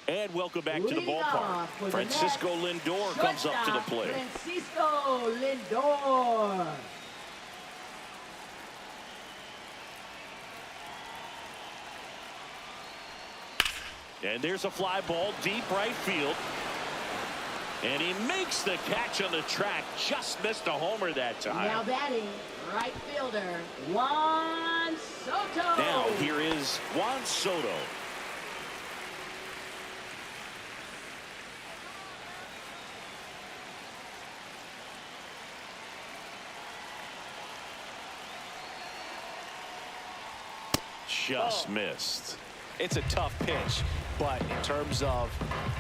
And welcome back to the ballpark. Francisco Lindor comes up to the plate. Francisco Lindor. And there's a fly ball deep right field. And he makes the catch on the track. Just missed a homer that time. Now batting, right fielder, Juan Soto. Now here is Juan Soto. Just missed. It's a tough pitch, but in terms of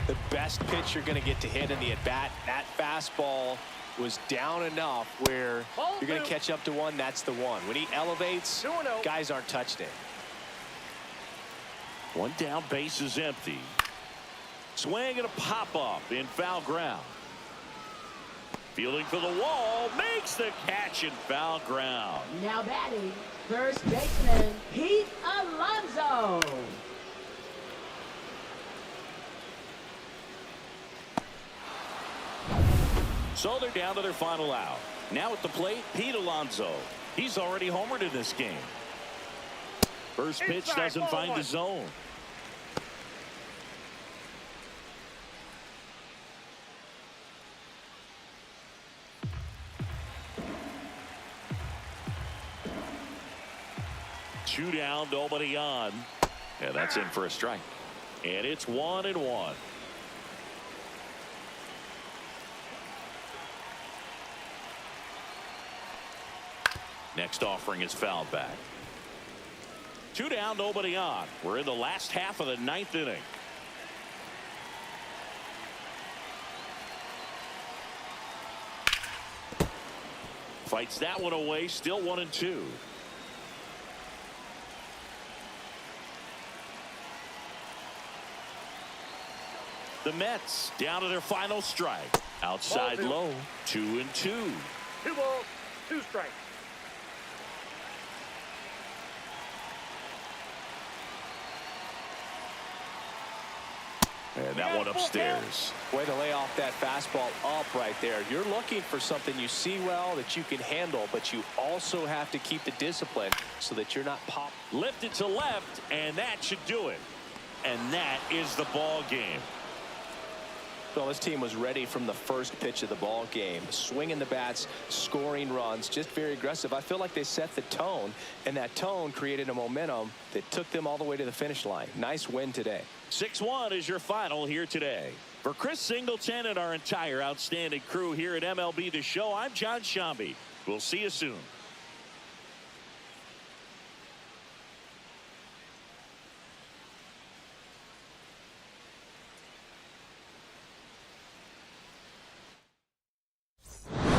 the best pitch you're going to get to hit in the at-bat, that fastball was down enough where you're going to catch up to one. That's the one. When he elevates, guys aren't touching it. One down, base is empty. Swing and a pop-up in foul ground. Fielding for the wall, makes the catch in foul ground. Now batting, first baseman, Pete Alonso. So they're down to their final out. Now at the plate, Pete Alonso. He's already homered in this game. First pitch doesn't find the zone. Two down, nobody on. Yeah, that's in for a strike. And it's 1-1. Next offering is fouled back. Two down, nobody on. We're in the last half of the ninth inning. Fights that one away, still 1-2. The Mets down to their final strike. Outside low, 2-2. 2 balls, 2 strikes. And that one upstairs. Way to lay off that fastball up right there. You're looking for something you see well that you can handle, but you also have to keep the discipline so that you're not pop. Lifted to left, and that should do it. And that is the ball game. Well, this team was ready from the first pitch of the ball game. Swinging the bats, scoring runs, just very aggressive. I feel like they set the tone, and that tone created a momentum that took them all the way to the finish line. Nice win today. 6-1 is your final here today. For Chris Singleton and our entire outstanding crew here at MLB The Show, I'm John Shambi. We'll see you soon.